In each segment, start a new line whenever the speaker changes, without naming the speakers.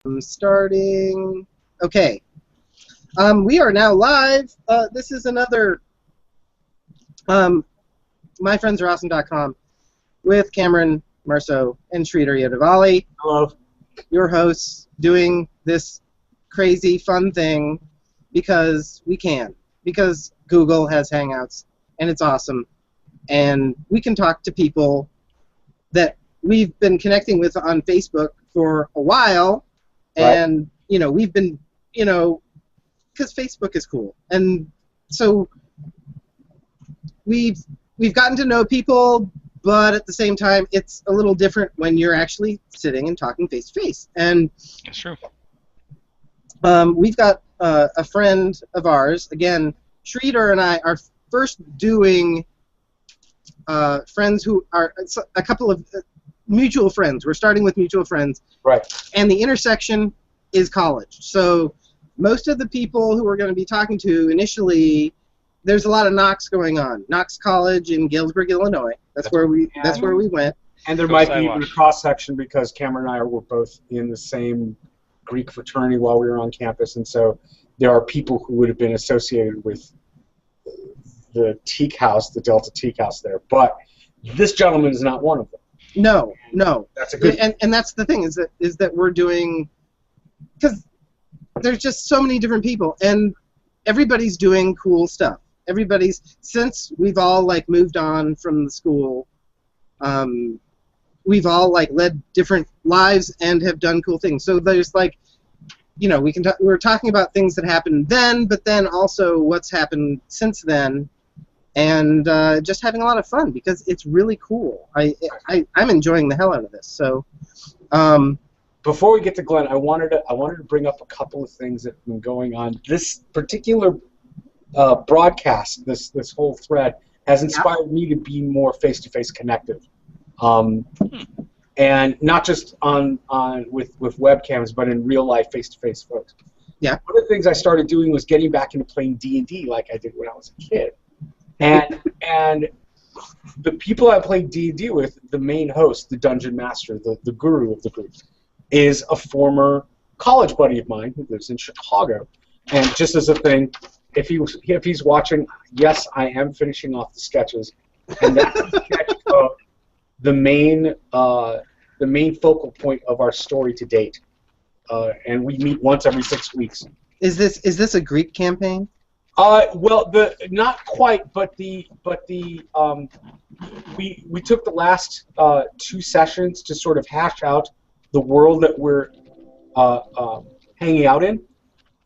I'm starting. Okay. We are now live. This is another MyFriendsAreAwesome.com with Cameron Marceau and Sridhar Yadavali.
Hello.
Your hosts doing this crazy fun thing because we can. Because Google has Hangouts and it's awesome. And we can talk to people that we've been connecting with on Facebook for a while. And, you know, we've been, you know, because Facebook is cool. And so we've gotten to know people, but at the same time, it's a little different when you're actually sitting and talking face to face. And
that's true.
We've got a friend of ours, again, Sridhar and I are first doing friends who are a couple of mutual friends. We're starting with mutual friends.
Right.
And the intersection is college. So most of the people who we're going to be talking to initially, there's a lot of Knox going on. Knox College in Galesburg, Illinois. That's where we went.
And there might be even a cross section because Cameron and I were both in the same Greek fraternity while we were on campus, and so there are people who would have been associated with the Teak House, the Delta Teak House there. But this gentleman is not one of them.
No.
That's a good.
And that's the thing is that we're doing, because there's just so many different people and everybody's doing cool stuff. Since we've all like moved on from the school, we've all like led different lives and have done cool things. So there's like, you know, we're talking about things that happened then, but then also what's happened since then, and just having a lot of fun because it's really cool. I'm enjoying the hell out of this. So.
Before we get to Glenn, I wanted to bring up a couple of things that have been going on. This particular broadcast, this whole thread, has inspired me to be more face-to-face connected, and not just with webcams, but in real life face-to-face folks.
Yeah.
One of the things I started doing was getting back into playing D&D like I did when I was a kid, and the people I played D&D with, the main host, the dungeon master, the guru of the group, is a former college buddy of mine who lives in Chicago. And just as a thing, if he's watching, yes, I am finishing off the sketches, and that's the sketch of the main focal point of our story to date. And we meet once every 6 weeks.
Is this a Greek campaign?
Well, not quite, but we took the last 2 sessions to sort of hash out the world that we're hanging out in,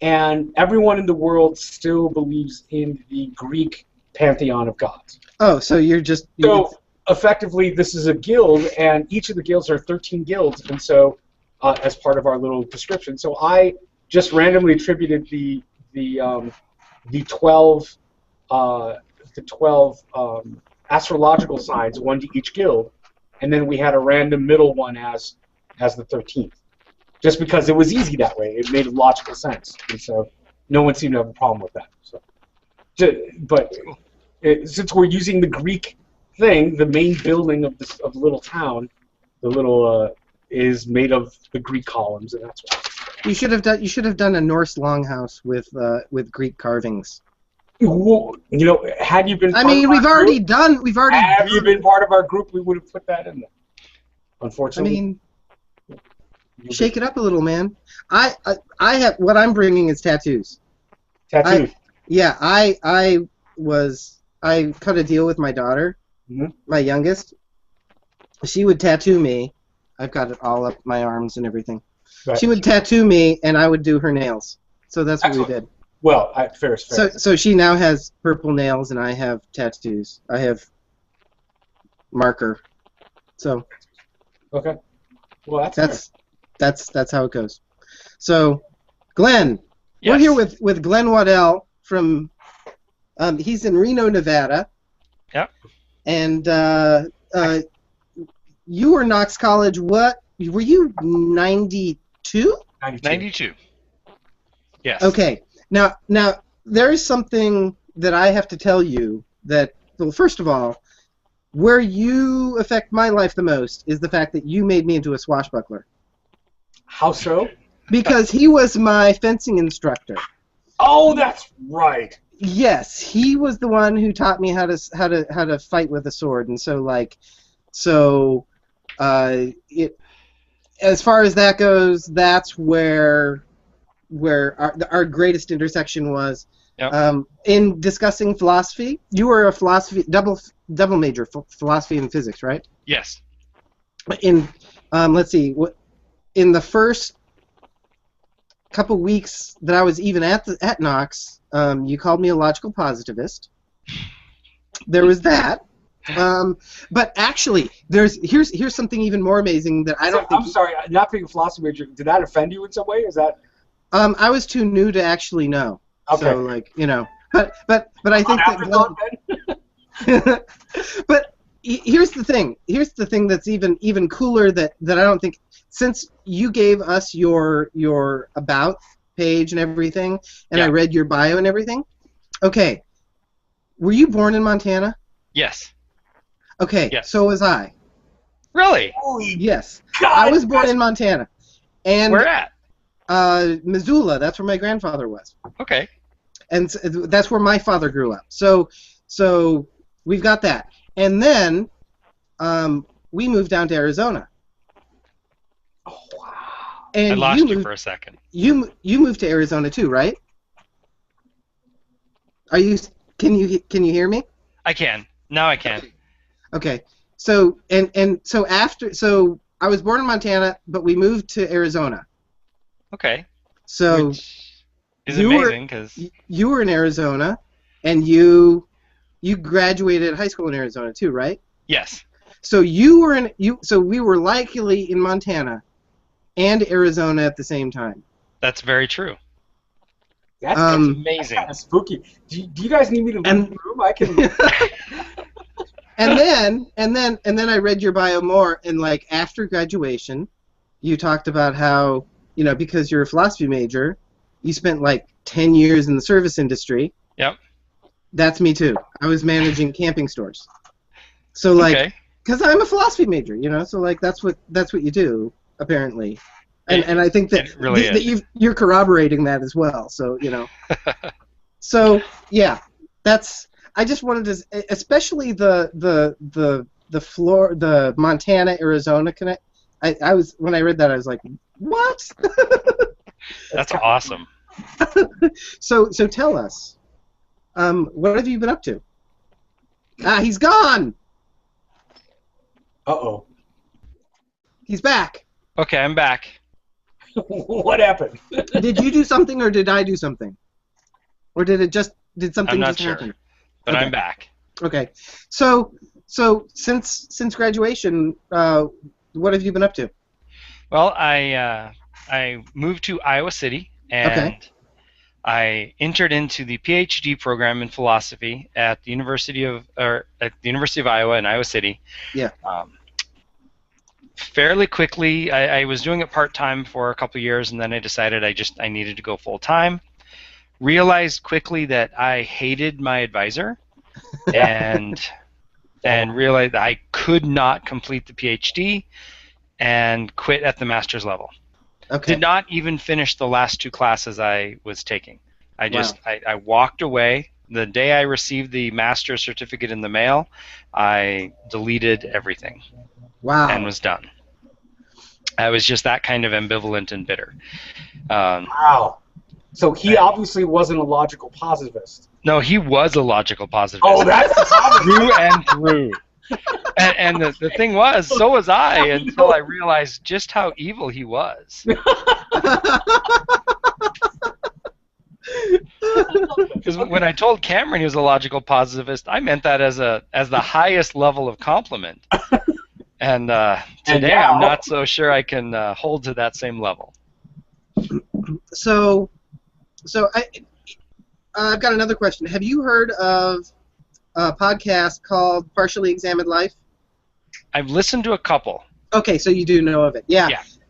and everyone in the world still believes in the Greek pantheon of gods.
Oh, so so
effectively, this is a guild, and each of the guilds are 13 guilds, and so as part of our little description, so I just randomly attributed the 12 astrological signs, one to each guild, and then we had a random middle one as the 13th, just because it was easy that way. It made logical sense, and so no one seemed to have a problem with that. So, but since we're using the Greek thing, the main building of the little town, the little is made of the Greek columns, and that's why.
You should have done a Norse longhouse with Greek carvings.
You know, had you been?
I mean, we've already. Have
you been part of our group? We would have put that in there. Unfortunately.
I mean, shake it up a little, man. I have what I'm bringing is tattoos.
Tattoos.
I cut a deal with my daughter, my youngest. She would tattoo me. I've got it all up my arms and everything. Right. She would tattoo me, and I would do her nails. So that's what we did.
Well, fair.
So she now has purple nails, and I have tattoos. I have marker. So.
Okay. Well,
that's how it goes. So, Glenn,
yes.
We're here with Glenn Waddell from. He's in Reno, Nevada.
Yeah.
And you were Knox College. What were you? 92?
92. Yes.
Okay. Now there is something that I have to tell you that. Well, first of all, where you affect my life the most is the fact that you made me into a swashbuckler.
How so?
because he was my fencing instructor.
Oh, that's right.
Yes, he was the one who taught me how to fight with a sword, and it as far as that goes, that's where our greatest intersection was.
Yep.
In discussing philosophy, you were a philosophy double major, philosophy and physics, right?
Yes.
In let's see, in the first couple weeks that I was even at Knox, you called me a logical positivist. There was that. But actually, here's something even more amazing that I don't think.
I'm sorry, not being a philosophy major. Did that offend you in some way? Is that?
I was too new to actually know.
Okay.
So but I think that. But here's the thing. Here's the thing that's even cooler that I don't think, since you gave us your about page and everything, and I read your bio and everything. Okay. Were you born in Montana?
Yes.
Okay.
Yes.
So was I.
Really?
Yes.
God,
I was born in Montana. And
Where at?
Missoula. That's where my grandfather was.
Okay.
And that's where my father grew up. So we've got that. And then we moved down to Arizona.
Oh, wow.
And
I lost you for a second.
You moved to Arizona too, right? Can you hear me?
I can. Now I can.
Okay. So so I was born in Montana, but we moved to Arizona.
Okay.
So
Which is amazing because
you were in Arizona, and you graduated high school in Arizona too, right?
yes.
So so we were likely in Montana and Arizona at the same time.
That's very true.
That's
amazing.
That's kind of spooky. Do you guys need me to leave the room? I can.
And then I read your bio more, and like after graduation, you talked about how, because you're a philosophy major, you spent like 10 years in the service industry.
Yep.
That's me too. I was managing camping stores. So like, because I'm a philosophy major, so like that's what you do apparently, and I think that
really
you're corroborating that as well. So so yeah, I just wanted to, especially the Montana Arizona connect. I was, when I read that, I was like, what?
That's awesome.
So tell us, what have you been up to? He's gone.
Uh-oh.
He's back.
Okay, I'm back.
What happened?
Did you do something, or did I do something? Or did something
I'm
just
not sure,
happen?
but
Okay.
I'm back.
Okay. So since graduation, what have you been up to?
Well, I moved to Iowa City, and I entered into the PhD program in philosophy at the University of Iowa in Iowa City.
Yeah.
Fairly quickly, I was doing it part-time for a couple of years, and then I decided I needed to go full-time. Realized quickly that I hated my advisor, and realized I could not complete the PhD, and quit at the master's level.
Okay.
Did not even finish the last 2 classes I was taking. I walked away. The day I received the master's certificate in the mail, I deleted everything.
Wow.
And was done. I was just that kind of ambivalent and bitter.
Wow. So he obviously wasn't a logical positivist.
No, he was a logical positivist.
Oh, that's the problem.
Through and through. And the thing was, so was I, until I realized just how evil he was. Because when I told Cameron he was a logical positivist, I meant that as the highest level of compliment. And today I'm not so sure I can hold to that same level.
So I've got another question. Have you heard of a podcast called Partially Examined Life?
I've listened to a couple.
Okay, so you do know of it. Yeah.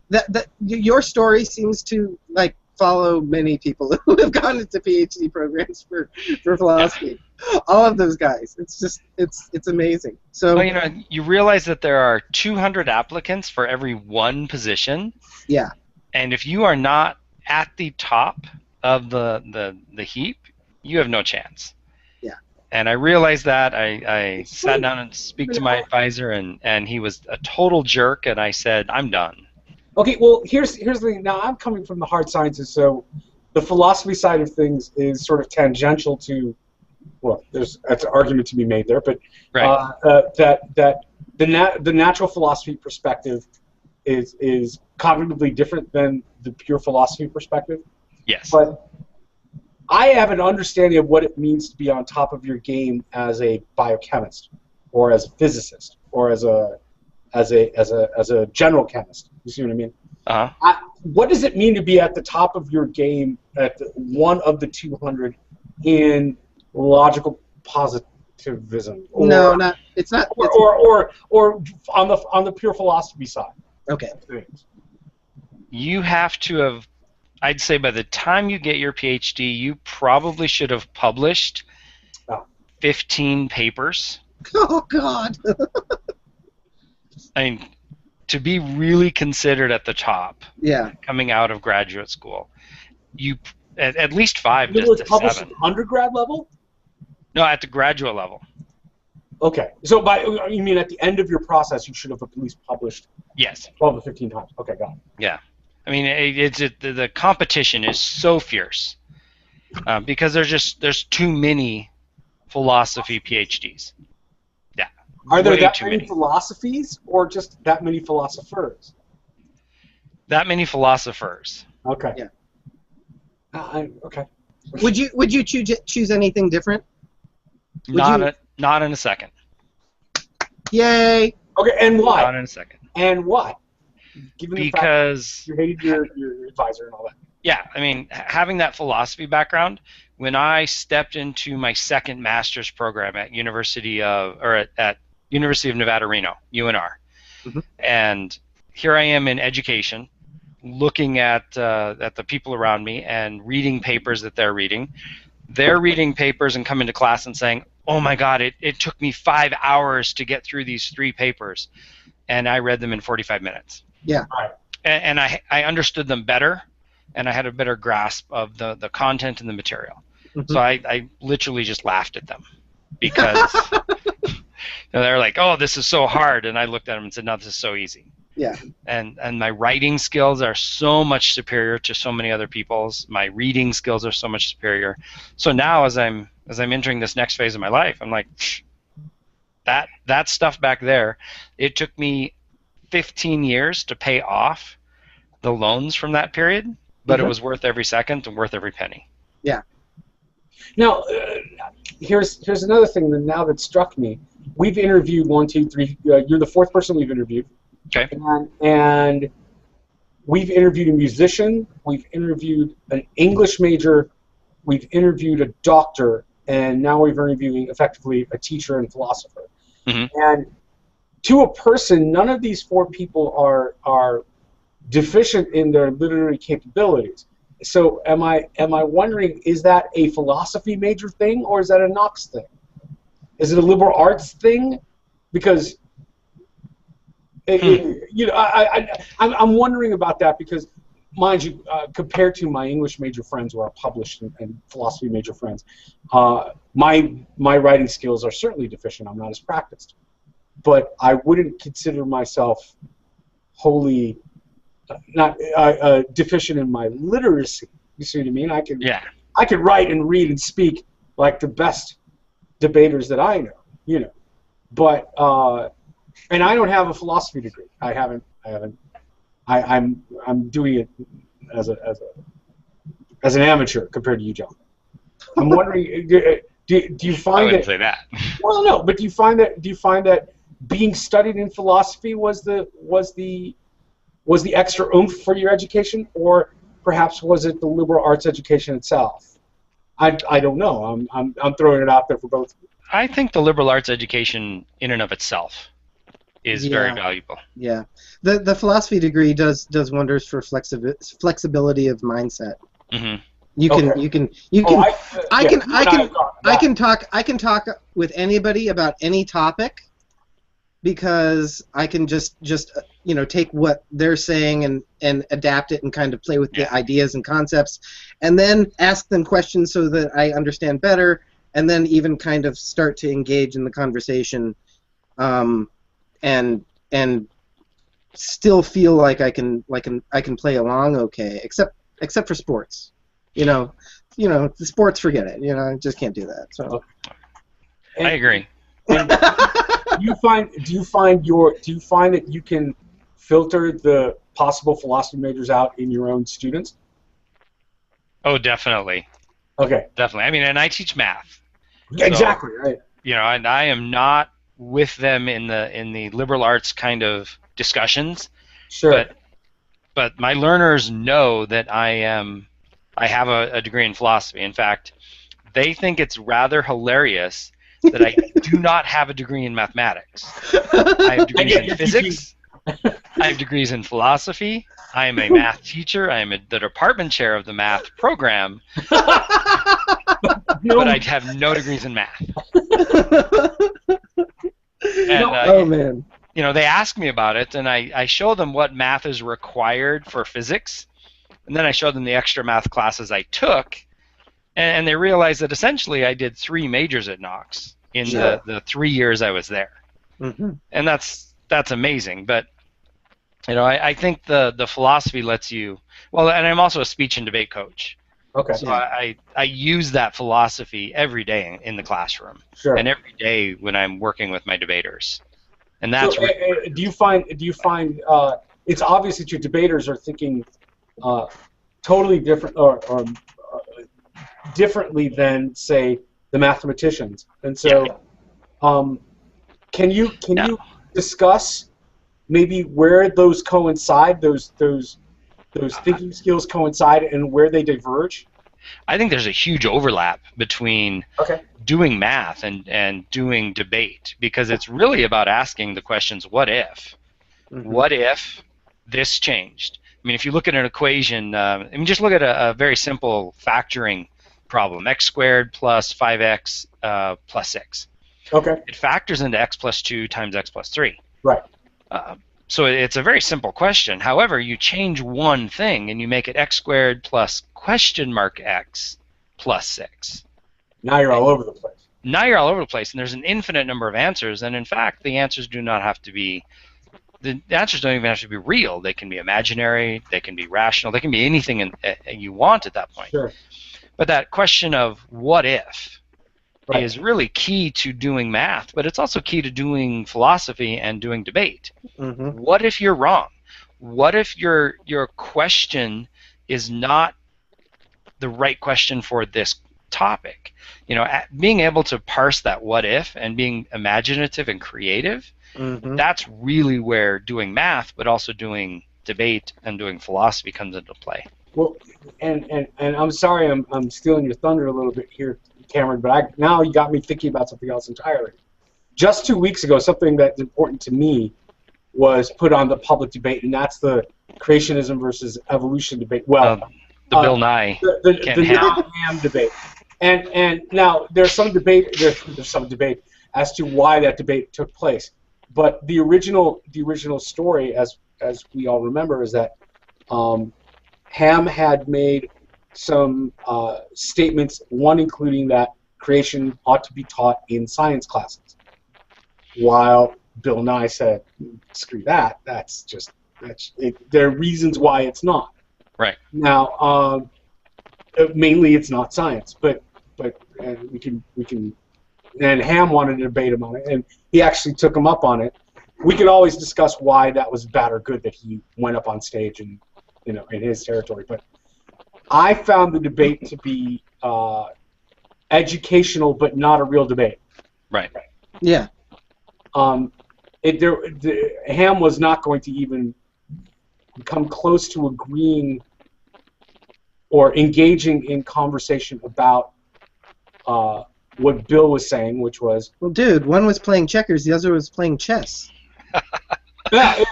That your story seems to like follow many people who have gone into PhD programs for philosophy. Yeah. All of those guys. It's just it's amazing. So
well, you realize that there are 200 applicants for every one position.
Yeah.
And if you are not at the top of the heap, you have no chance.
Yeah.
And I realized that. I sat down and speak to my advisor, and he was a total jerk, and I said, I'm done.
Okay, well, here's the thing. Now, I'm coming from the hard sciences, so the philosophy side of things is sort of tangential to, well, that's an argument to be made there, but
Right.
that the natural philosophy perspective is cognitively different than the pure philosophy perspective.
Yes.
But I have an understanding of what it means to be on top of your game as a biochemist, or as a physicist, or as a general chemist. You see what I mean?
Uh-huh.
What does it mean to be at the top of your game at one of the 200 in logical positivism?
No, not. It's not.
Or on the pure philosophy side.
Okay.
You have to have, I'd say by the time you get your PhD, you probably should have published 15 papers.
Oh, God.
I mean, to be really considered at the top,
Yeah.
coming out of graduate school, you at least 5
You was
to
published
7.
at undergrad level?
No, at the graduate level.
Okay. So you mean at the end of your process, you should have at least published
Yes.
12 to 15 times. Okay, got it.
Yeah. I mean, the competition is so fierce because there's too many philosophy PhDs. Yeah.
Are there
Way
that
too
many philosophies, or just that many philosophers?
That many philosophers.
Okay.
Yeah.
Okay.
Would you choose anything different?
Not in a second.
Yay!
Okay, and why?
Not in a second.
And why? Given the fact
Because
you hated your advisor and all that.
yeah, I mean, having that philosophy background, when I stepped into my second master's program at University of Nevada, Reno, UNR,
Mhm.
and here I am in education, looking at the people around me and reading papers that they're reading. They're reading papers and coming to class and saying, "Oh my God, it took me 5 hours to get through these 3 papers, and I read them in 45 minutes."
Yeah.
Right.
And I understood them better, and I had a better grasp of the content and the material.
Mhm.
So I literally just laughed at them because they're like, "Oh, this is so hard," and I looked at them and said, "No, this is so easy."
Yeah.
And my writing skills are so much superior to so many other people's. My reading skills are so much superior. So now, as I'm entering this next phase of my life, I'm like, that stuff back there. It took me 15 years to pay off the loans from that period, but it was worth every second and worth every penny.
Yeah.
Now, here's another thing that now that struck me. We've interviewed 1, 2, 3. You're the 4th person we've interviewed.
Okay.
And we've interviewed a musician. We've interviewed an English major. We've interviewed a doctor, and now we're interviewing effectively a teacher and philosopher.
Mhm.
And to a person, none of these 4 people are deficient in their literary capabilities. So am I wondering, is that a philosophy major thing, or is that a Knox thing? Is it a liberal arts thing? Because I'm wondering about that because, mind you, compared to my English major friends who are published and philosophy major friends, my writing skills are certainly deficient. I'm not as practiced, but I wouldn't consider myself wholly not deficient in my literacy. You see what I mean? I could write and read and speak like the best debaters that I know, but and I don't have a philosophy degree. I'm doing it as an amateur compared to you, John. I'm wondering, do you find
I wouldn't say that.
Well, no, but do you find that being studied in philosophy was the extra oomph for your education, or perhaps was it the liberal arts education itself? I don't know. I'm throwing it out there for both.
I think the liberal arts education in and of itself is very valuable.
Yeah, the philosophy degree does wonders for flexibility of mindset.
Mm-hmm.
I can talk with anybody about any topic, because I can just take what they're saying and adapt it and kind of play with the ideas and concepts, and then ask them questions so that I understand better, and then even kind of start to engage in the conversation, and still feel like I can play along okay, except for sports. The sports, forget it. I just can't do that. So
I agree.
Do you find that you can filter the possible philosophy majors out in your own students?
Oh, definitely.
Okay.
Definitely. I mean, and I teach math.
Exactly, right.
And I am not with them in the liberal arts kind of discussions.
Sure.
But my learners know that I have a degree in philosophy. In fact, they think it's rather hilarious that I do not have a degree in mathematics. I have degrees in physics. I have degrees in philosophy. I am a math teacher. I am the department chair of the math program. But I have no degrees in math. And,
man.
They ask me about it, and I show them what math is required for physics, and then I show them the extra math classes I took, and they realize that essentially I did 3 majors at Knox in the 3 years I was there.
Mm-hmm.
And that's amazing. But I think the philosophy lets you, well, and I'm also a speech and debate coach.
Okay.
So I use that philosophy every day in the classroom, and every day when I'm working with my debaters. And that's
do you find it's obvious that your debaters are thinking totally different or differently than, say, the mathematicians, and so can you discuss maybe where those coincide, those thinking skills coincide, and where they diverge?
I think there's a huge overlap between doing math and doing debate, because it's really about asking the questions, what if? Mm-hmm. What if this changed? I mean, if you look at an equation, just look at a very simple factoring problem, x squared plus 5x plus 6.
Okay.
It factors into x plus 2 times x plus 3.
Right.
So it's a very simple question. However, you change one thing and you make it x squared plus question mark x plus 6.
Now you're all over the place.
Now you're all over the place, and there's an infinite number of answers. And in fact, the answers don't even have to be real. They can be imaginary. They can be rational. They can be anything you want at that point.
Sure.
But that question of what if is really key to doing math, but it's also key to doing philosophy and doing debate. Mm-hmm. What if you're wrong? What if your question is not the right question for this topic? Being able to parse that what if and being imaginative and creative, that's really where doing math, but also doing debate and doing philosophy comes into play.
Well, and I'm sorry I'm stealing your thunder a little bit here, Cameron, but now you got me thinking about something else entirely. Just 2 weeks ago, something that's important to me was put on the public debate, and that's the creationism versus evolution debate. Well,
the Bill Nye,
the Ham debate, and now there's some debate. There's some debate as to why that debate took place, but the original story, as we all remember, is that Ham had made some statements, one including that creation ought to be taught in science classes, while Bill Nye said, screw that, there are reasons why it's not.
Right.
Now, mainly it's not science, but we can, and Ham wanted to debate him on it, and he actually took him up on it. We could always discuss why that was bad or good that he went up on stage and, in his territory, but I found the debate to be educational, but not a real debate.
Right.
Yeah.
Ham was not going to even come close to agreeing or engaging in conversation about what Bill was saying, which was...
Well, dude, one was playing checkers, the other was playing chess.
Yeah,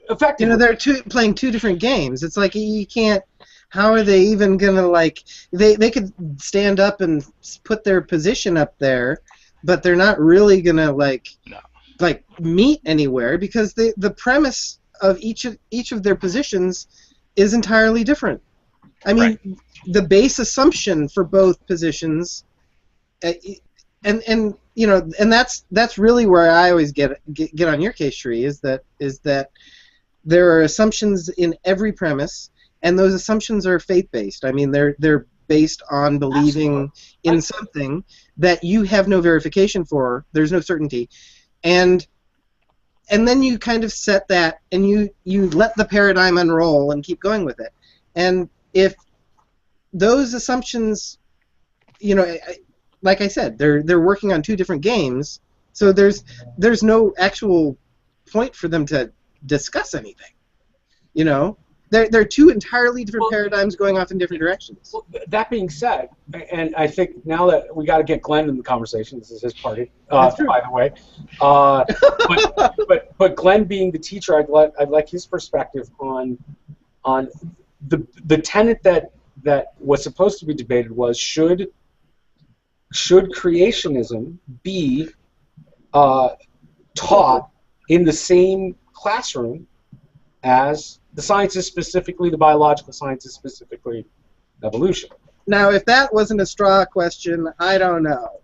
effectively.
They're playing 2 different games. It's like you can't... How are they even gonna They could stand up and put their position up there, but they're not really gonna
No.
like meet anywhere because the premise of each of their positions is entirely different. I mean,
Right.
the base assumption for both positions, and you know, and that's really where I always get on your case, Sheree, is that there are assumptions in every premise, and those assumptions are faith-based. I mean, they're based on believing in something that you have no verification for. There's no certainty, and then you kind of set that, and you let the paradigm unroll and keep going with it. And if those assumptions, you know, like I said, they're working on two different games, so there's no actual point for them to discuss anything. You know, they're two entirely different paradigms going off in different directions.
Well, that being said, and I think now that we got to get Glenn in the conversation, this is his party, by the way. But Glenn being the teacher, I'd like his perspective on the tenet that was supposed to be debated was should creationism be taught in the same classroom as the sciences, specifically the biological sciences, specifically evolution.
Now, if that wasn't a straw question, I don't know.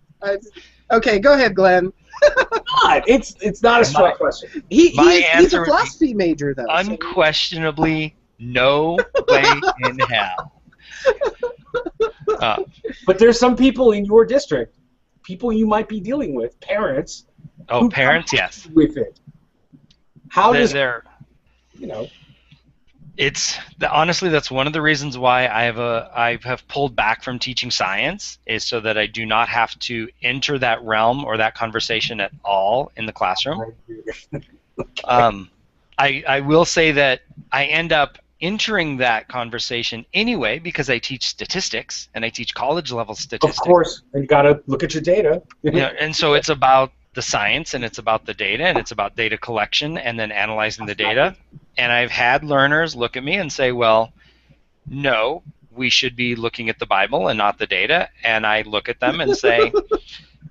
Okay, go ahead, Glenn.
It's not a straw question.
He's a philosophy major, though.
Unquestionably, no way in hell.
But there's some people in your district, people you might be dealing with, parents.
Oh, parents, yes.
With it. How does
you know? Honestly, that's one of the reasons why I have pulled back from teaching science, is so that I do not have to enter that realm or that conversation at all in the classroom. I will say that I end up entering that conversation anyway because I teach statistics and I teach college level statistics.
Of course, and you got to look at your data.
You know, and so it's about the science and it's about the data and it's about data collection and then analyzing the data. And I've had learners look at me and say, well, no, we should be looking at the Bible and not the data. And I look at them and say,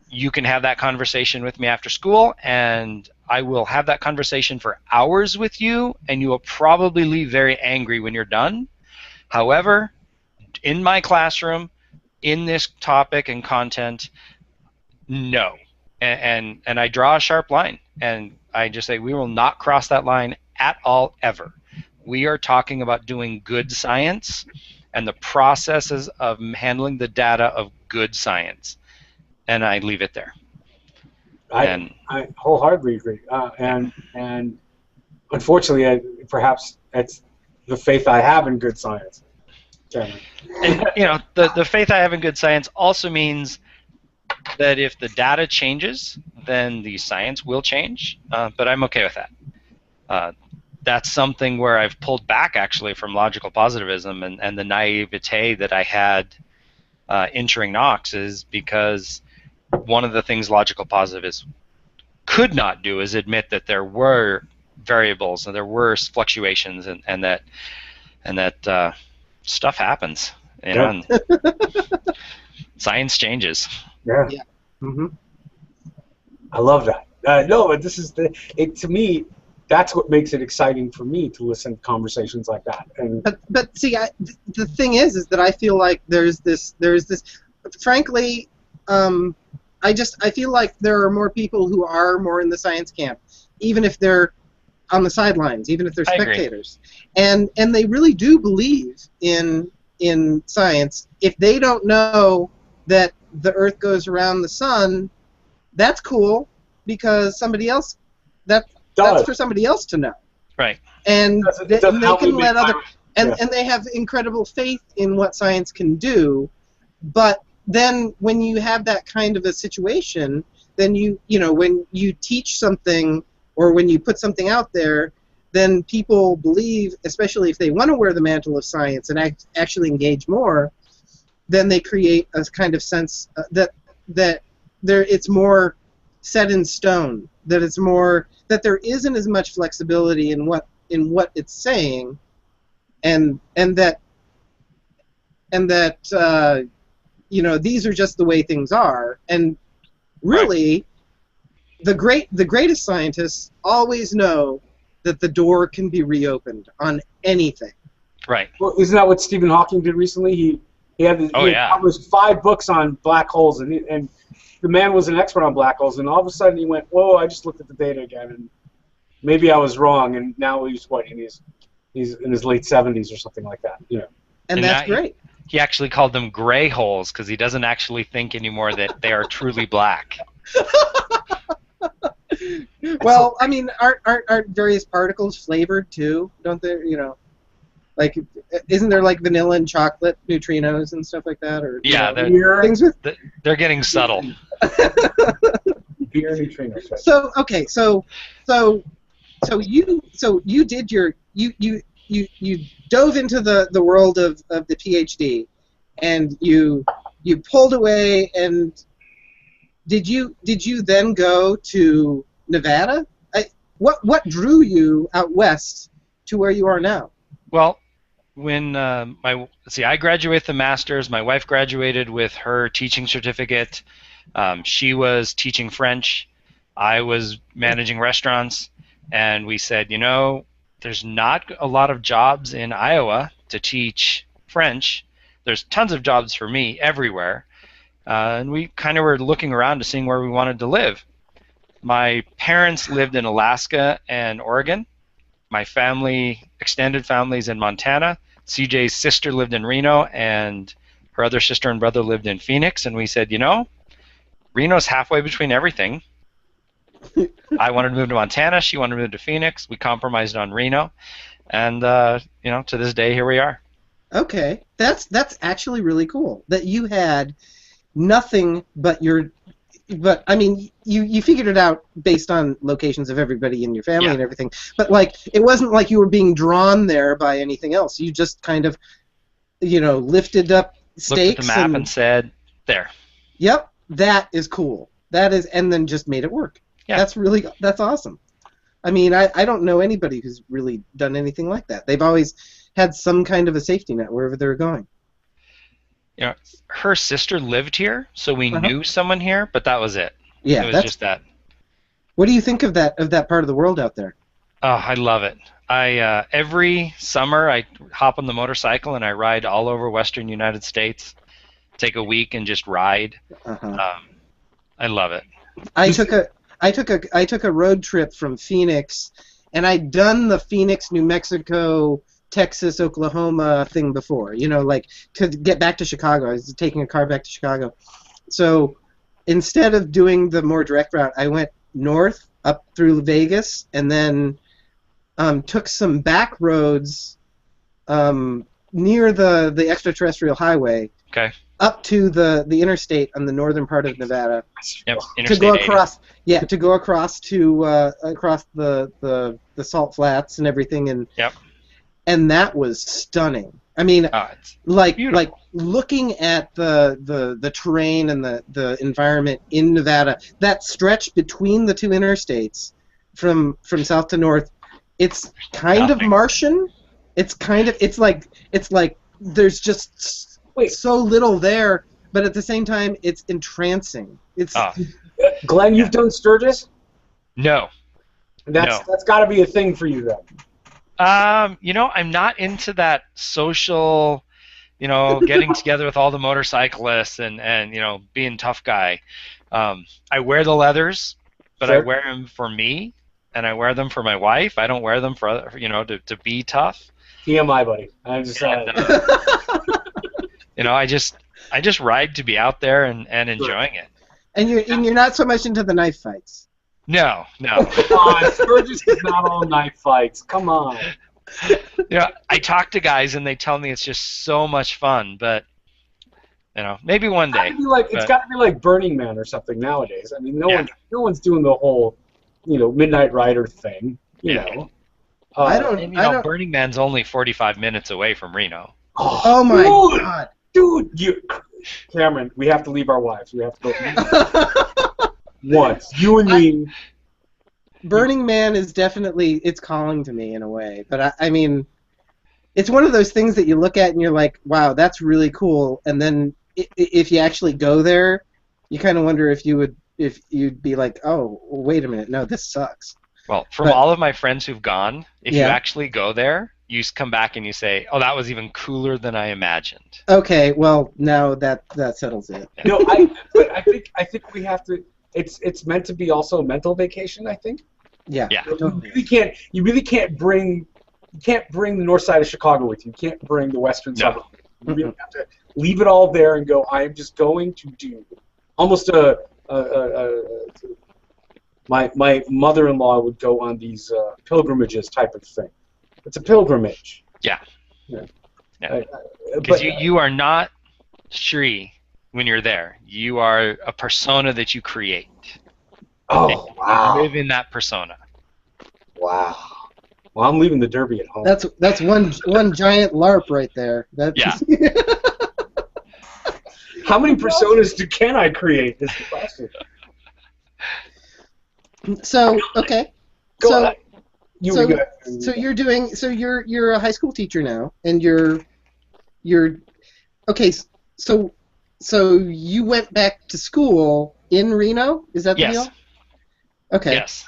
you can have that conversation with me after school, and I will have that conversation for hours with you, and you will probably leave very angry when you're done. However, in my classroom, in this topic and content, no. And I draw a sharp line, and I just say we will not cross that line at all, ever. We are talking about doing good science and the processes of handling the data of good science. And I leave it there.
I wholeheartedly agree. And unfortunately, perhaps it's the faith I have in good science.
And, you know, the faith I have in good science also means that if the data changes, then the science will change. But I'm okay with that. That's something where I've pulled back, actually, from logical positivism and the naivete that I had entering Knox, is because one of the things logical positivists could not do is admit that there were variables and there were fluctuations and that stuff happens. You know, and science changes.
Yeah.
Mm-hmm.
I love that. No, but this is to me. That's what makes it exciting for me to listen to conversations like that. And
but see, the thing is that I feel like there's this. Frankly, I feel like there are more people who are more in the science camp, even if they're on the sidelines, even if they're spectators, and they really do believe in science. If they don't know that the Earth goes around the sun, that's cool because somebody else that's for somebody else to know.
Right.
And they can let other and they have incredible faith in what science can do, but then when you have that kind of a situation, then you know when you teach something or when you put something out there, then people believe, especially if they want to wear the mantle of science and actually engage more, then they create a kind of sense that it's more set in stone, that there isn't as much flexibility in what it's saying, and that you know, these are just the way things are. And really, the greatest scientists always know that the door can be reopened on anything.
Right.
Well, isn't that what Stephen Hawking did recently? He had published 5 books on black holes, and the man was an expert on black holes, and all of a sudden he went, "Whoa! I just looked at the data again, and maybe I was wrong." And now he's in his late 70s or something like that. You know.
And that's great.
He actually called them gray holes because he doesn't actually think anymore that they are truly black.
Well, I mean, aren't various particles flavored too? Don't they? You know, like, isn't there like vanilla and chocolate neutrinos and stuff like that? Or
yeah, they're getting subtle.
Beer neutrinos. Right?
So okay, so you did you dove into the world of the PhD, and you pulled away. And did you then go to Nevada? What drew you out west to where you are now?
Well, when I graduated with a master's. My wife graduated with her teaching certificate. She was teaching French. I was managing restaurants, and we said, there's not a lot of jobs in Iowa to teach French. There's tons of jobs for me everywhere. And we kind of were looking around to seeing where we wanted to live. My parents lived in Alaska and Oregon. My extended family's in Montana. CJ's sister lived in Reno, and her other sister and brother lived in Phoenix. And we said, Reno's halfway between everything. I wanted to move to Montana. She wanted to move to Phoenix. We compromised on Reno, and to this day, here we are.
Okay, that's actually really cool that you had nothing but I mean, you figured it out based on locations of everybody in your family and everything. But like, it wasn't like you were being drawn there by anything else. You just kind of, lifted up stakes.
Looked at the map and said, "There."
Yep, that is cool. That is, and then just made it work. Yeah. That's awesome. I mean, I don't know anybody who's really done anything like that. They've always had some kind of a safety net wherever they're going.
Her sister lived here, so we knew someone here, but that was it.
Yeah,
it was just that.
What do you think of that part of the world out there?
Oh, I love it. Every summer I hop on the motorcycle and I ride all over Western United States. Take a week and just ride. I love it.
I took a road trip from Phoenix, and I'd done the Phoenix, New Mexico, Texas, Oklahoma thing before, like to get back to Chicago. I was taking a car back to Chicago. So instead of doing the more direct route, I went north up through Vegas, and then took some back roads near the extraterrestrial highway.
Okay.
Up to the interstate on the northern part of Nevada.
Yep.
To go across. 80. Yeah, to go across to across the salt flats and everything, and that was stunning. I mean, like looking at the terrain and the environment in Nevada, that stretch between the two interstates from south to north, it's kind of Martian. It's like there's just so little there, but at the same time, it's entrancing. It's
Glenn, you've done Sturgis?
No.
That's got to be a thing for you then.
I'm not into that social, getting together with all the motorcyclists and being tough guy. I wear the leathers, but I wear them for me, and I wear them for my wife. I don't wear them for other, to be tough.
TMI, buddy. I'm just
I
just ride to be out there and enjoying it.
And you're not so much into the knife fights.
No.
Come on, Sturgis is not all knife fights. Come on.
I talk to guys and they tell me it's just so much fun, but maybe one day.
It's got to be like Burning Man or something nowadays. I mean, no one's doing the whole, Midnight Rider thing. You know.
Burning Man's only 45 minutes away from Reno.
Oh my God.
Dude, Cameron, we have to leave our wives. We have to go. Once. You and me.
Burning Man is definitely, it's calling to me in a way. But I mean, it's one of those things that you look at and you're like, wow, that's really cool. And then if you actually go there, you kind of wonder if you would if you'd be like, oh, wait a minute, no, this sucks.
Well, from
But-
all of my friends who've gone, if you
Yeah.
actually go there, you come back and you say, "Oh, that was even cooler than I imagined."
Okay, well, now that settles it.
No, but I think we have to. It's meant to be also a mental vacation. I think.
Yeah.
Yeah.
You really can't bring the north side of Chicago with you. You can't bring the western
No.
suburbs. You really have to leave it all there and go. I am just going to do almost my mother-in-law would go on these pilgrimages type of thing. It's a pilgrimage.
Yeah.
Yeah.
Yeah.
But
Because you are not Shri when you're there. You are a persona that you create.
oh
You
wow,
live in that persona.
wow. Well, I'm leaving the Derby at home.
That's one giant LARP right there. That's,
Yeah.
How many personas can I create? Is the question.
So okay.
Go
so
on.
so-
Go ahead.
so you're a high school teacher now, and you're okay. So you went back to school in Reno? Is that the
Yes.
deal? Okay.
Yes.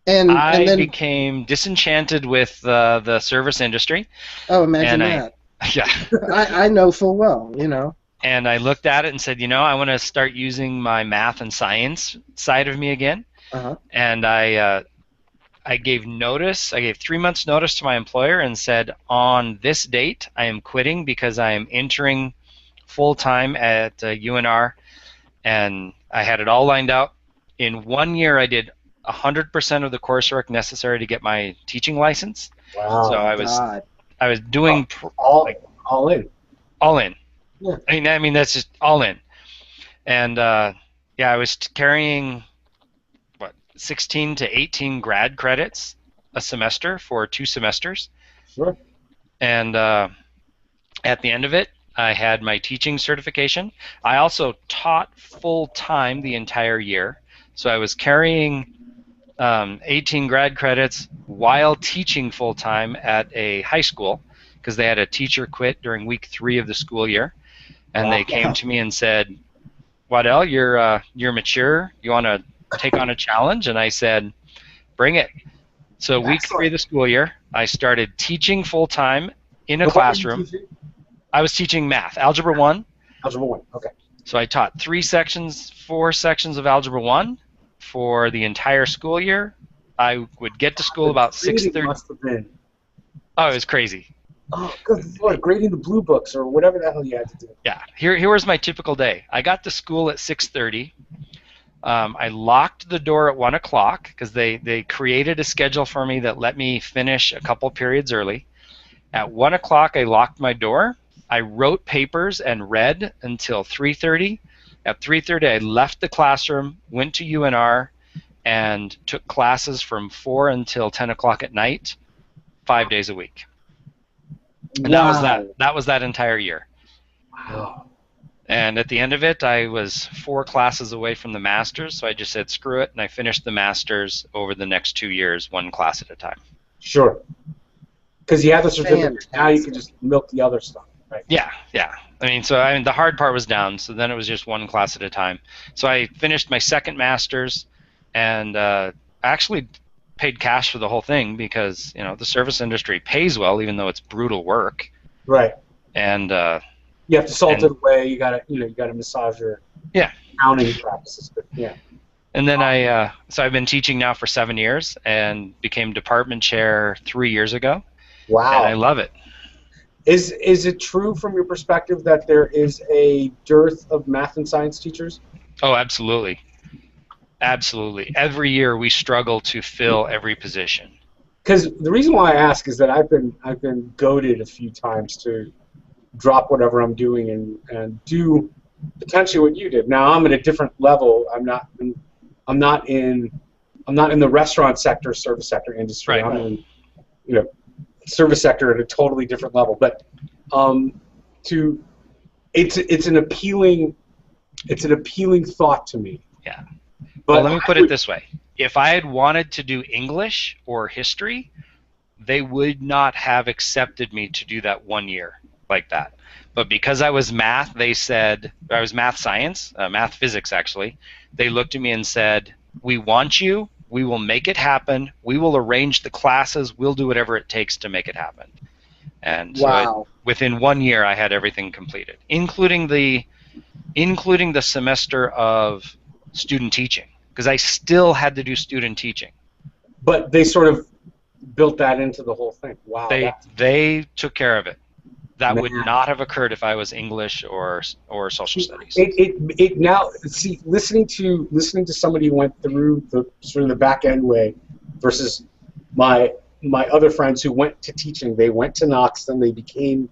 And then
became disenchanted with the service industry.
oh, imagine
and
that.
Yeah.
I know full well, you know.
And I looked at it and said, I want to start using my math and science side of me again.
Uh-huh.
And I gave notice. I gave 3 months notice to my employer and said, on this date, I am quitting because I am entering full-time at UNR. And I had it all lined out. In 1 year, I did 100% of the coursework necessary to get my teaching license.
Wow.
So
God.
I was doing
all in.
all in.
Yeah.
I mean that's just all in. And I was carrying 16 to 18 grad credits a semester for 2 semesters.
Sure.
And at the end of it, I had my teaching certification. I also taught full time the entire year, so I was carrying 18 grad credits while teaching full time at a high school because they had a teacher quit during week 3 of the school year. And they came to me and said, Waddell, you're mature. You want to take on a challenge? And I said, bring it. So week 3 of the school year, I started teaching full-time in a classroom. I was teaching math, Algebra 1.
Algebra 1, okay.
So I taught 4 sections of Algebra 1 for the entire school year. I would get to school about 6:30.
Must have been.
Oh, it was crazy.
Oh, good Lord, grading the blue books or whatever the hell you had to do.
Yeah, here was my typical day. I got to school at 6:30. I locked the door at 1 o'clock because they created a schedule for me that let me finish a couple periods early. At 1 o'clock, I locked my door. I wrote papers and read until 3:30. At 3:30, I left the classroom, went to UNR, and took classes from 4 until 10 o'clock at night, 5 days a week. And that was that entire year.
Wow.
And at the end of it, I was 4 classes away from the master's, so I just said screw it, and I finished the master's over the next 2 years, 1 class at a time.
Sure. Because you have the certificate,
Fantastic.
now you can just milk the other stuff, right?
Yeah. I mean, the hard part was down, so then it was just 1 class at a time. So I finished my second master's, and actually paid cash for the whole thing because the service industry pays well, even though it's brutal work.
Right.
And
You have to salt it away. You gotta massage your accounting practices. But yeah.
And then so I've been teaching now for 7 years and became department chair 3 years ago.
Wow.
And I love it.
Is it true from your perspective that there is a dearth of math and science teachers?
Oh, absolutely. Absolutely. Every year we struggle to fill every position.
Because the reason why I ask is that I've been goaded a few times to drop whatever I'm doing and do potentially what you did. Now I'm at a different level. I'm not in the restaurant sector, service sector industry.
Right.
I'm in service sector at a totally different level. But it's an appealing thought to me.
Yeah.
But
well, let me put it this way. If I had wanted to do English or history, they would not have accepted me to do that 1 year. like that. But because I was math, they said, I was math science, math physics actually, they looked at me and said, we want you, we will make it happen, we will arrange the classes, we'll do whatever it takes to make it happen. And so within 1 year I had everything completed, including the semester of student teaching, because I still had to do student teaching.
But they sort of built that into the whole thing. Wow.
They took care of it. That would not have occurred if I was English or social studies.
It now, see, listening to somebody who went through the sort of the back end way versus my other friends who went to teaching. They went to Knox, then they became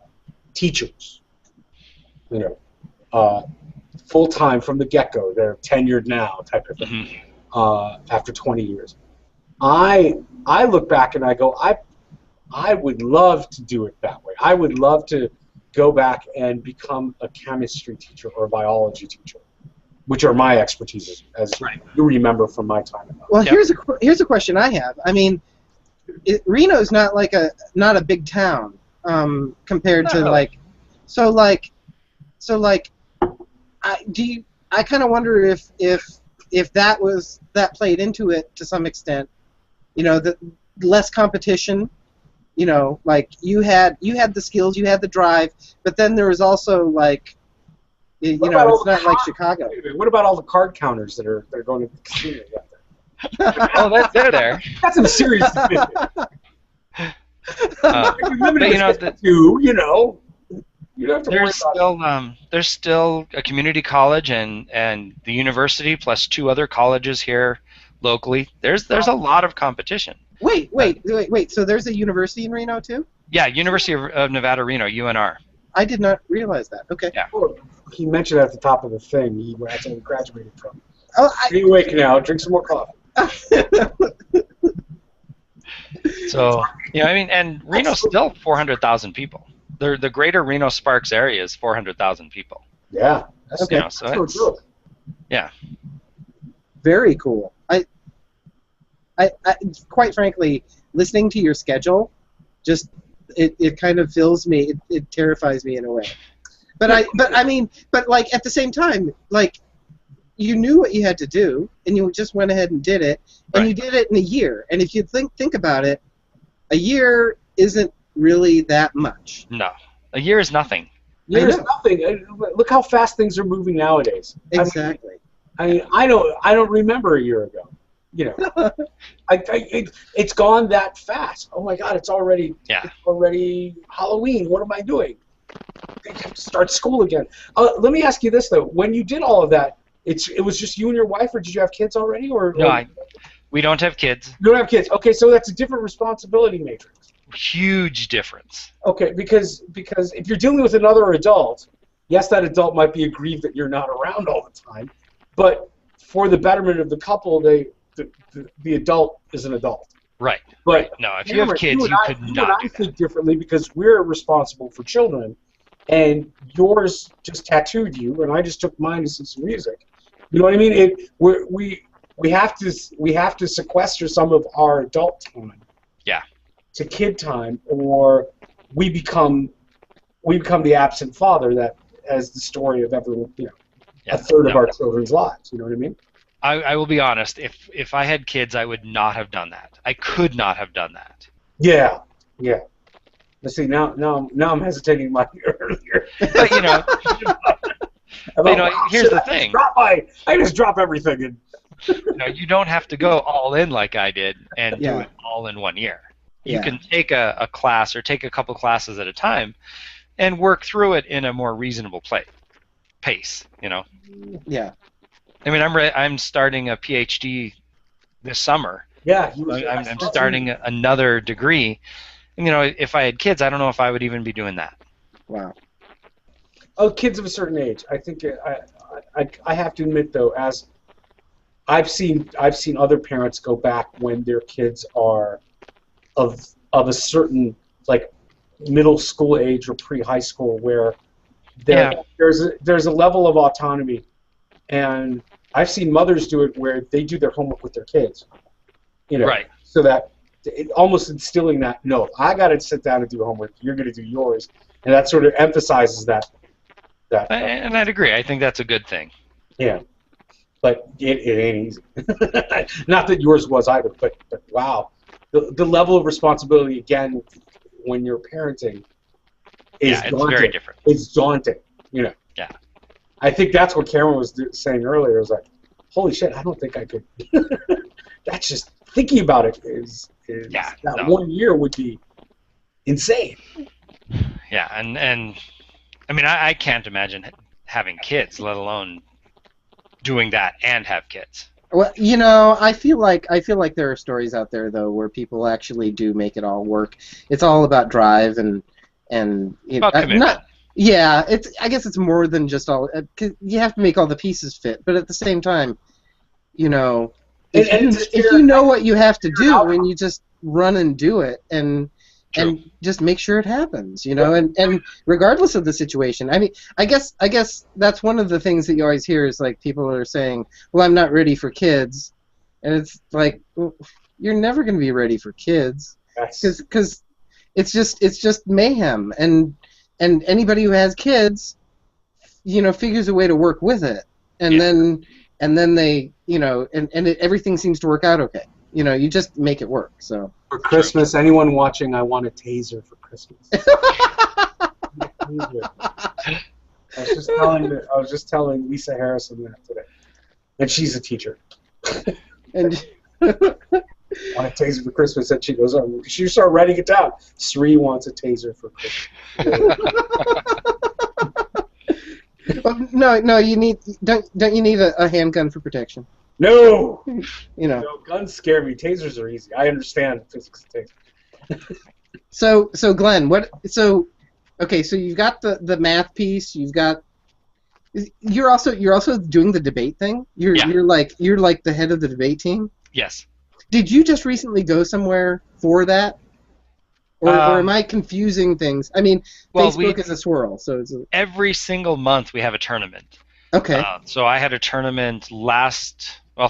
teachers. You know, full time from the get go. They're tenured now, type of thing. After 20 years, I look back and I go, I would love to do it that way. I would love to go back and become a chemistry teacher or a biology teacher, which are my expertise, as you remember from my time.
Well, here's a question I have. I mean, Reno's not a big town compared to like, I kind of wonder if that played into it to some extent. You know, the less competition. You know, like you had the skills, you had the drive, but then there was also like, you know, it's not like Chicago.
What about all the card counters that are going to the casino out there?
Oh, they're there.
That's some serious statistics.
But you know,
you don't have to worry about it.
There's still a community college and the university plus 2 other colleges here locally. There's a lot of competition.
Wait. So there's a university in Reno too? Yeah,
University of Nevada, Reno, UNR.
I did not realize that. Okay.
Yeah.
Oh, he mentioned at the top of the thing that's where he graduated from. Be awake now. Drink some more coffee.
So, you know, I mean, and Reno's still 400,000 people. The greater Reno Sparks area is 400,000 people.
Yeah.
That's okay.
You know, so it's, yeah.
Very cool. I quite frankly, listening to your schedule, just it kind of fills me. It terrifies me in a way. But like at the same time, like you knew what you had to do, and you just went ahead and did it, and you did it in a year. And if you think about it, a year isn't really that much.
No, a year is nothing.
A year is nothing. Look how fast things are moving nowadays.
Exactly.
I don't remember a year ago. You know, it's gone that fast. Oh my God, it's already Halloween. What am I doing? I have to start school again. Let me ask you this though: when you did all of that, it was just you and your wife, or did you have kids already?
No, we don't have kids.
You don't have kids. Okay, so that's a different responsibility matrix.
Huge difference.
Okay, because if you're dealing with another adult, yes, that adult might be aggrieved that you're not around all the time, but for the betterment of the couple, the adult is an adult.
Right.
But
no, if you have kids, you could not do that.
Think differently because we're responsible for children, and yours just tattooed you, and I just took mine to some music. You know what I mean? We have to sequester some of our adult time.
Yeah.
To kid time, or we become the absent father that, as the story of everyone, a third of our children's lives. You know what I mean?
I will be honest. If I had kids, I would not have done that. I could not have done that.
Yeah. Let's see. Now I'm hesitating my earlier.
But here's the thing.
I just drop everything and.
You don't have to go all in like I did and do it all in 1 year. You can take a class or take a couple classes at a time and work through it in a more reasonable pace.
Yeah.
I mean, I'm starting a PhD this summer.
Yeah.
I'm starting another degree. And, if I had kids, I don't know if I would even be doing that.
Wow.
Oh, kids of a certain age. I think I have to admit though, as I've seen other parents go back when their kids are of a certain like middle school age or pre-high school where there's a level of autonomy, and I've seen mothers do it where they do their homework with their kids, so that it almost instilling that I got to sit down and do homework. You're going to do yours, and that sort of emphasizes that.
And I'd agree. I think that's a good thing.
Yeah, but it ain't easy. Not that yours was either, but wow, the level of responsibility again when you're parenting is
it's
daunting.
very different.
It's daunting, you know.
Yeah.
I think that's what Cameron was saying earlier. It was like, holy shit, I don't think I could. That's just thinking about it is that 1 year would be insane.
Yeah, and I mean I can't imagine having kids, let alone doing that and have kids.
Well, you know, I feel like there are stories out there though where people actually do make it all work. It's all about drive and you know,
commitment.
Yeah, I guess it's more than just all. 'Cause you have to make all the pieces fit, but at the same time, you know, if you know what you have to do, and you just run and do it, and just make sure it happens, you know, and regardless of the situation. I mean, I guess that's one of the things that you always hear is like people are saying, "Well, I'm not ready for kids," and it's like, well, you're never going to be ready for kids because it's just mayhem and anybody who has kids, you know, figures a way to work with it, and then they, you know, everything seems to work out okay. You know, you just make it work. So
for Christmas, anyone watching, I want a taser for Christmas. I was just telling Lisa Harrison that today, and she's a teacher.
and
I want a taser for Christmas, and she goes, "Oh, she started writing it down. Sri wants a taser for Christmas."
well, no, you need don't you need a handgun for protection?
No,
you know,
no, guns scare me. Tasers are easy. I understand the physics of tasers.
So Glenn, okay, so you've got the math piece. You're also doing the debate thing. You're like the head of the debate team.
Yes.
Did you just recently go somewhere for that? Or am I confusing things? I mean, Facebook is a swirl, so it's
every single month we have a tournament.
Okay.
So I had a tournament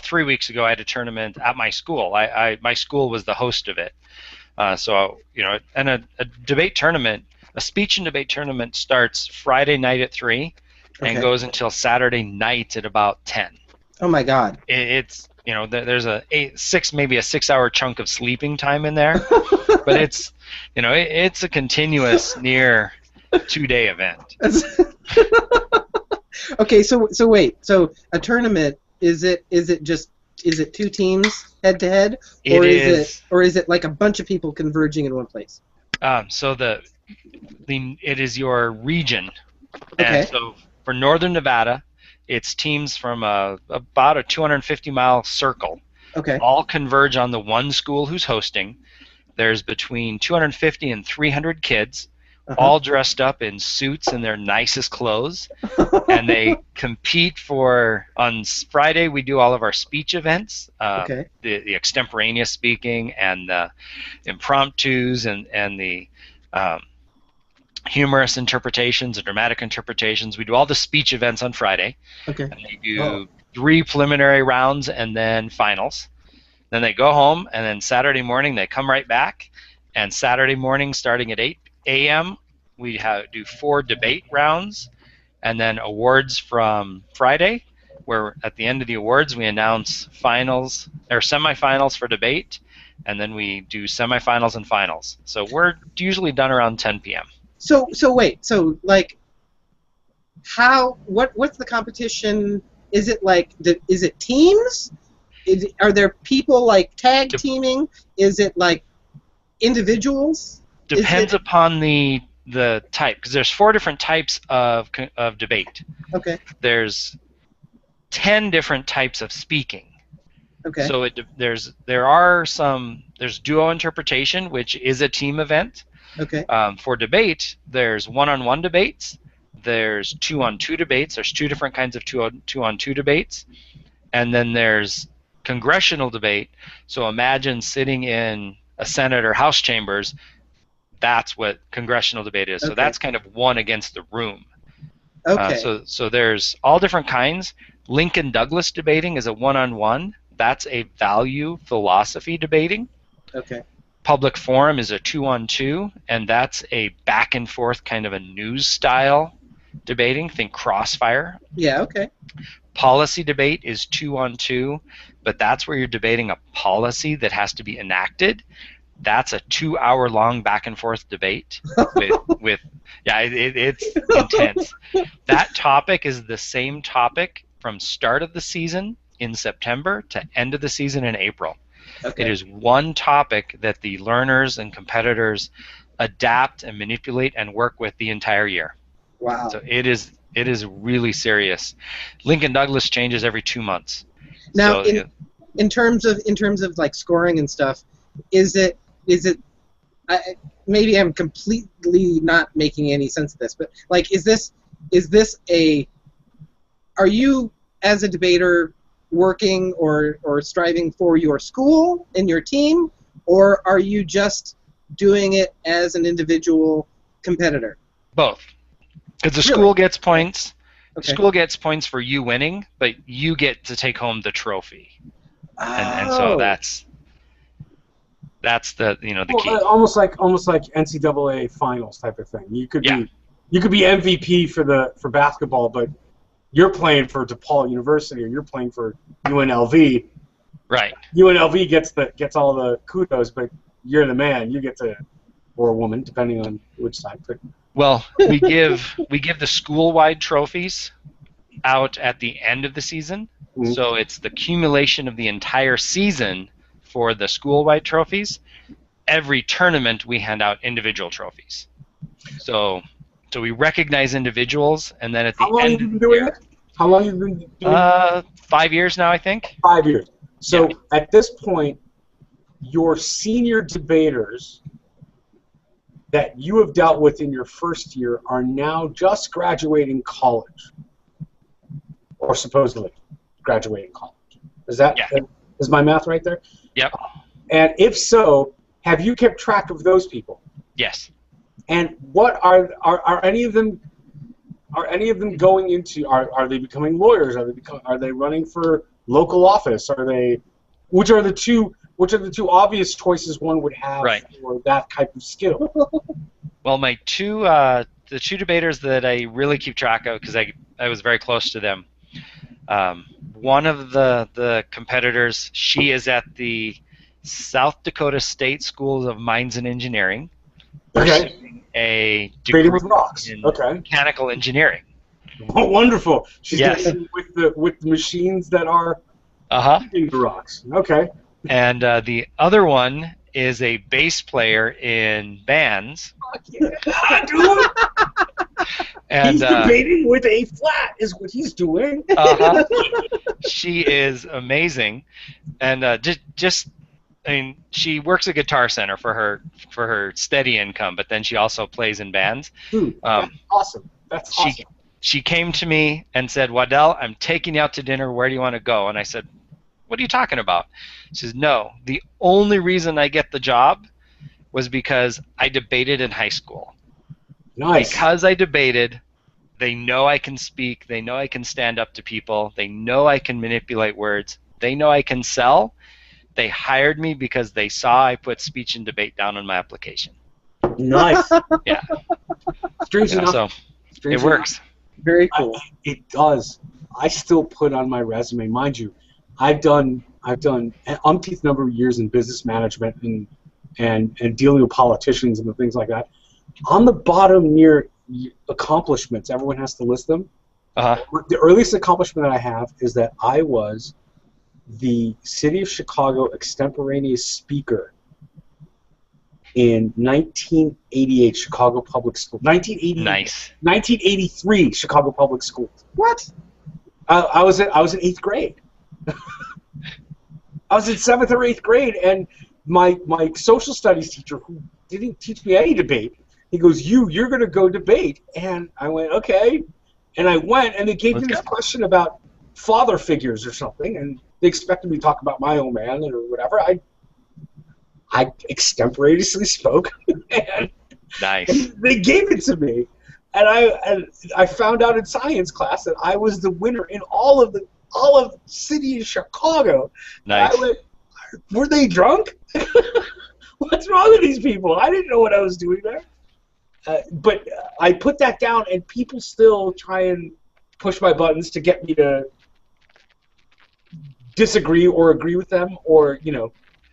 3 weeks ago. I had a tournament at my school. My school was the host of it. So, you know, and a debate tournament, a speech and debate tournament starts Friday night at 3 and goes until Saturday night at about 10.
Oh my God.
It's, you know, there's maybe a 6-hour chunk of sleeping time in there, but it's, you know, it's a continuous near 2-day event.
Okay, so wait, so a tournament is it two teams head to head, or is it like a bunch of people converging in one place?
So it is your region,
okay.
And so for Northern Nevada, it's teams from about a 250-mile circle.
Okay.
All converge on the one school who's hosting. There's between 250 and 300 kids, all dressed up in suits and their nicest clothes, and they compete on Friday. We do all of our speech events, the extemporaneous speaking and the impromptus and the humorous interpretations and dramatic interpretations. We do all the speech events on Friday.
Okay.
And they do 3 preliminary rounds and then finals. Then they go home, and then Saturday morning they come right back. And Saturday morning, starting at 8 a.m., we do 4 debate rounds, and then awards from Friday, where at the end of the awards we announce finals or semifinals for debate, and then we do semifinals and finals. So we're usually done around 10 p.m.
So wait, so like, what's the competition? Is it like is it teams? Are there people like tag teaming? Is it like individuals?
Depends upon the type, because there's 4 different types of debate.
Okay.
There's 10 different types of speaking.
Okay.
So there's duo interpretation, which is a team event.
Okay.
For debate, there's one-on-one debates. There's 2-on-2 debates. There's 2 different kinds of 2-on-2 debates. And then there's congressional debate. So imagine sitting in a Senate or House chambers. That's what congressional debate is. So that's kind of one against the room.
Okay.
So there's all different kinds. Lincoln Douglas debating is a one-on-one. That's a value philosophy debating.
Okay.
public forum is a 2-on-2, and that's a back and forth kind of a news style debating. Think Crossfire.
Yeah, okay.
Policy debate is 2-on-2, but that's where you're debating a policy that has to be enacted. That's a 2-hour-long back and forth debate with it's intense. That topic is the same topic from start of the season in September to end of the season in April.
Okay.
It is one topic that the learners and competitors adapt and manipulate and work with the entire year.
Wow.
So it is really serious. Lincoln Douglas changes every 2 months.
Now,
So,
in terms of like scoring and stuff, is it maybe I'm completely not making any sense of this, but like, is this are you as a debater working or striving for your school and your team, or are you just doing it as an individual competitor?
both. Because the
Really?
school gets points.
Okay.
The school gets points for you winning, but you get to take home the trophy. And so
Oh.
that's the key.
Almost like NCAA finals type of thing. You could be MVP for basketball, but you're playing for DePaul University or you're playing for UNLV.
Right.
UNLV gets all the kudos, but you're the man. You get to, or a woman, depending on which side. But
Well, we give the school-wide trophies out at the end of the season.
Mhm.
So it's the accumulation of the entire season for the school-wide trophies. Every tournament we hand out individual trophies. So we recognize individuals, and then at the
how long
end
have you
of
been
the
doing
year,
it? How long have you been doing it?
5 years now, I think.
5 years. So
Yeah.
at this point, your senior debaters that you have dealt with in your first year are now just graduating college, or supposedly graduating college. Is my math right there?
Yep.
And if so, have you kept track of those people?
Yes.
And what are any of them? Are any of them going into? Are they becoming lawyers? Are they running for local office? Which are the two obvious choices one would have
Right.
for that type of skill?
Well, my the two debaters that I really keep track of, because I was very close to them. One of the competitors, she is at the South Dakota State Schools of Mines and Engineering,
Okay.
pursuing a
Debating
degree
with rocks.
in
Okay.
mechanical engineering.
Oh, wonderful. She's
Yes.
dealing with the machines that are
Uh-huh.
heating the rocks. Okay.
And the other one is a bass player in bands.
Dude,
And
he's debating with A flat is what he's doing.
uh-huh. She is amazing, and she works at Guitar Center for her steady income, but then she also plays in bands.
Dude, that's awesome. That's awesome.
She came to me and said, "Waddell, I'm taking you out to dinner. Where do you want to go?" And I said, "What are you talking about?" She says, "No, the only reason I get the job was because I debated in high school.
Nice.
Because I debated, they know I can speak. They know I can stand up to people. They know I can manipulate words. They know I can sell. They hired me because they saw I put speech and debate down on my application."
Nice.
Yeah.
Strange enough.
So
strange
it works.
Very cool.
It does. I still put on my resume, mind you. I've done an umpteenth number of years in business management and dealing with politicians and things like that. On the bottom near accomplishments, everyone has to list them.
Uh-huh.
The earliest accomplishment that I have is that I was the City of Chicago extemporaneous speaker in 1988 Chicago Public Schools. 1980.
Nice.
1983 Chicago Public Schools.
What?
I was in 8th grade. I was in 7th or 8th grade, and my social studies teacher, who didn't teach me any debate, he goes, "You're going to go debate," and I went, "Okay," and I went, and they gave me this question about father figures or something, and they expected me to talk about my own man or whatever. I extemporaneously spoke, and
Nice.
they gave it to me, and I found out in science class that I was the winner in all of the city of Chicago.
Nice.
I went, "Were they drunk? What's wrong with these people? I didn't know what I was doing there. But I put that down, and people still try and push my buttons to get me to disagree or agree with them, or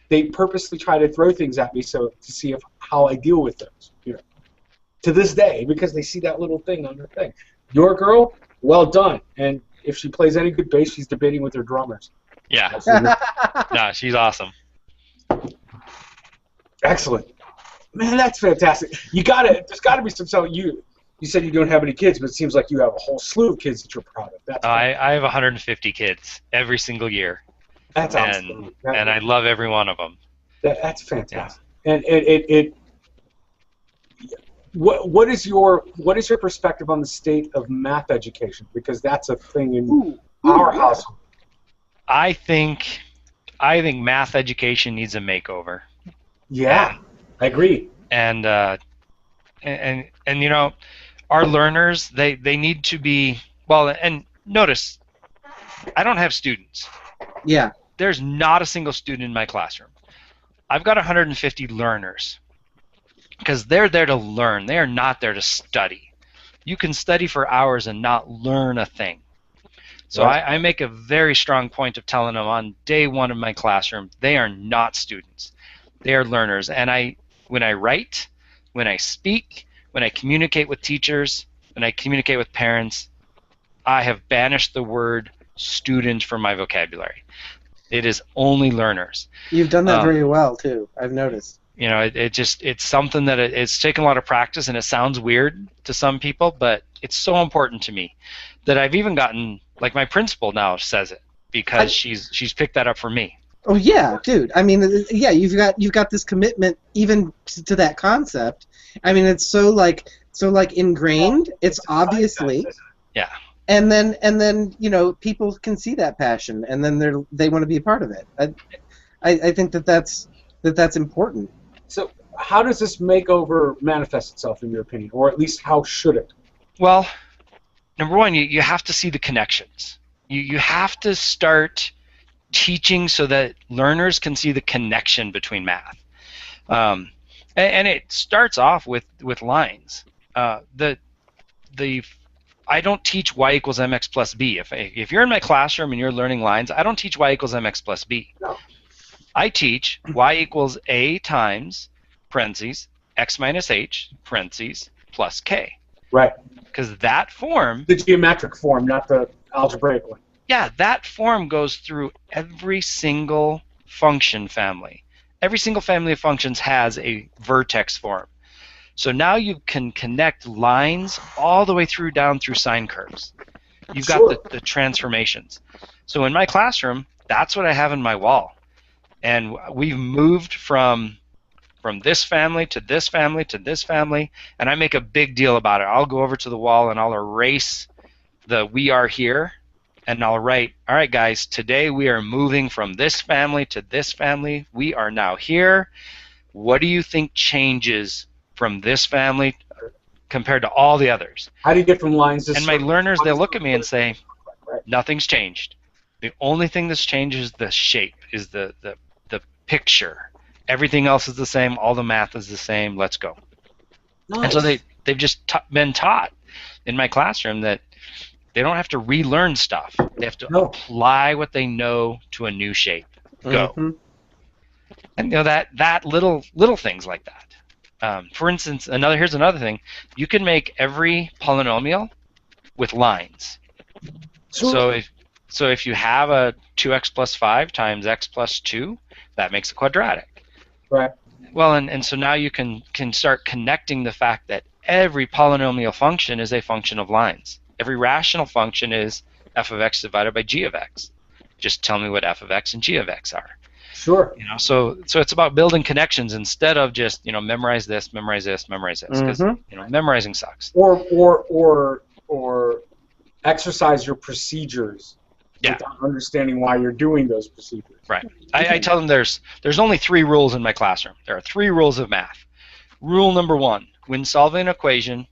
they purposely try to throw things at me to see how I deal with those. To this day, because they see that little thing on their thing. Your girl, well done. And if she plays any good bass, she's debating with her drummers.
Yeah. No, she's awesome.
Excellent. Man, that's fantastic. There's gotta be some. So you said you don't have any kids, but it seems like you have a whole slew of kids that you're proud of.
I have 150 kids every single year.
That's awesome.
And I love every one of them.
That's fantastic. Yeah. And what is your perspective on the state of math education? Because that's a thing in our household.
I think math education needs a makeover.
Yeah, I agree.
And our learners, they need to be and notice, I don't have students.
Yeah.
There's not a single student in my classroom. I've got 150 learners because they're there to learn. They are not there to study. You can study for hours and not learn a thing. So
right.
I make a very strong point of telling them on day one of my classroom, they are not students. They are learners. And when I write, when I speak, when I communicate with teachers, when I communicate with parents, I have banished the word student from my vocabulary. It is only learners.
You've done that very well, too. I've noticed.
It's something that it's taken a lot of practice, and it sounds weird to some people, but it's so important to me that I've even gotten, like, my principal now says it because she's picked that up for me.
Oh yeah, dude. I mean, yeah, you've got this commitment even to that concept. I mean, it's so ingrained. It's obviously.
Yeah.
And then people can see that passion, and then they want to be a part of it. I think that's important.
So how does this makeover manifest itself in your opinion, or at least how should it?
Well, number one, you have to see the connections. You have to start teaching so that learners can see the connection between math. And it starts off with lines. I don't teach y equals mx plus b. If you're in my classroom and you're learning lines, I don't teach y equals mx plus b.
No.
I teach y equals a times, parentheses, x minus h, parentheses, plus k.
Right.
Because that form...
The geometric form, not the algebraic one.
Yeah, that form goes through every single function family. Every single family of functions has a vertex form. So now you can connect lines all the way down through sine curves. You've got the transformations. So in my classroom, that's what I have in my wall. And we've moved from this family to this family to this family, and I make a big deal about it. I'll go over to the wall and I'll erase the "we are here," and I'll write, all right, guys, today we are moving from this family to this family. We are now here. What do you think changes from this family compared to all the others?
How do you get from lines to...
And my learners, they'll look at me and say, nothing's changed. The only thing that's changed is the shape, is the picture. Everything else is the same. All the math is the same. Let's go. Nice. And so they've just been taught in my classroom that they don't have to relearn stuff. They have to apply what they know to a new shape. Go. Mm-hmm. And that little things like that. For instance, here's another thing. You can make every polynomial with lines. Sure. So if you have a 2x plus 5 times x plus 2, that makes a quadratic.
Right.
Well, and so now you can start connecting the fact that every polynomial function is a function of lines. Every rational function is f of x divided by g of x. Just tell me what f of x and g of x are.
Sure.
So it's about building connections instead of just memorize this, memorize this, memorize this, because memorizing sucks.
Or exercise your procedures.
Yeah.
Without understanding why you're doing those procedures.
Right. I tell them there's only 3 rules in my classroom. There are 3 rules of math. Rule number 1: when solving an equation,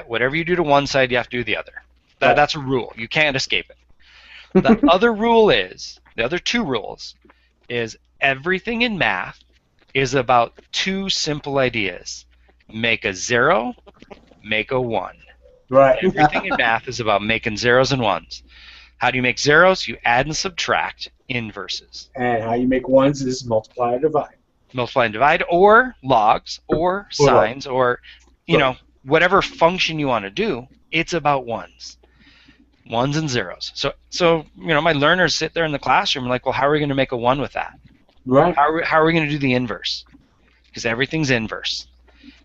whatever you do to one side, you have to do the other. That's a rule. You can't escape it. The other 2 rules is everything in math is about two simple ideas. Make a 0, make a 1.
Right.
Everything in math is about making zeros and ones. How do you make zeros? You add and subtract inverses.
And how you make ones is multiply or divide.
Multiply and divide, or logs, or sines, or whatever function you want to do. It's about ones and zeros. So my learners sit there in the classroom like, well, how are we going to make a 1 with that?
Right.
How are we going to do the inverse? Because everything's inverse.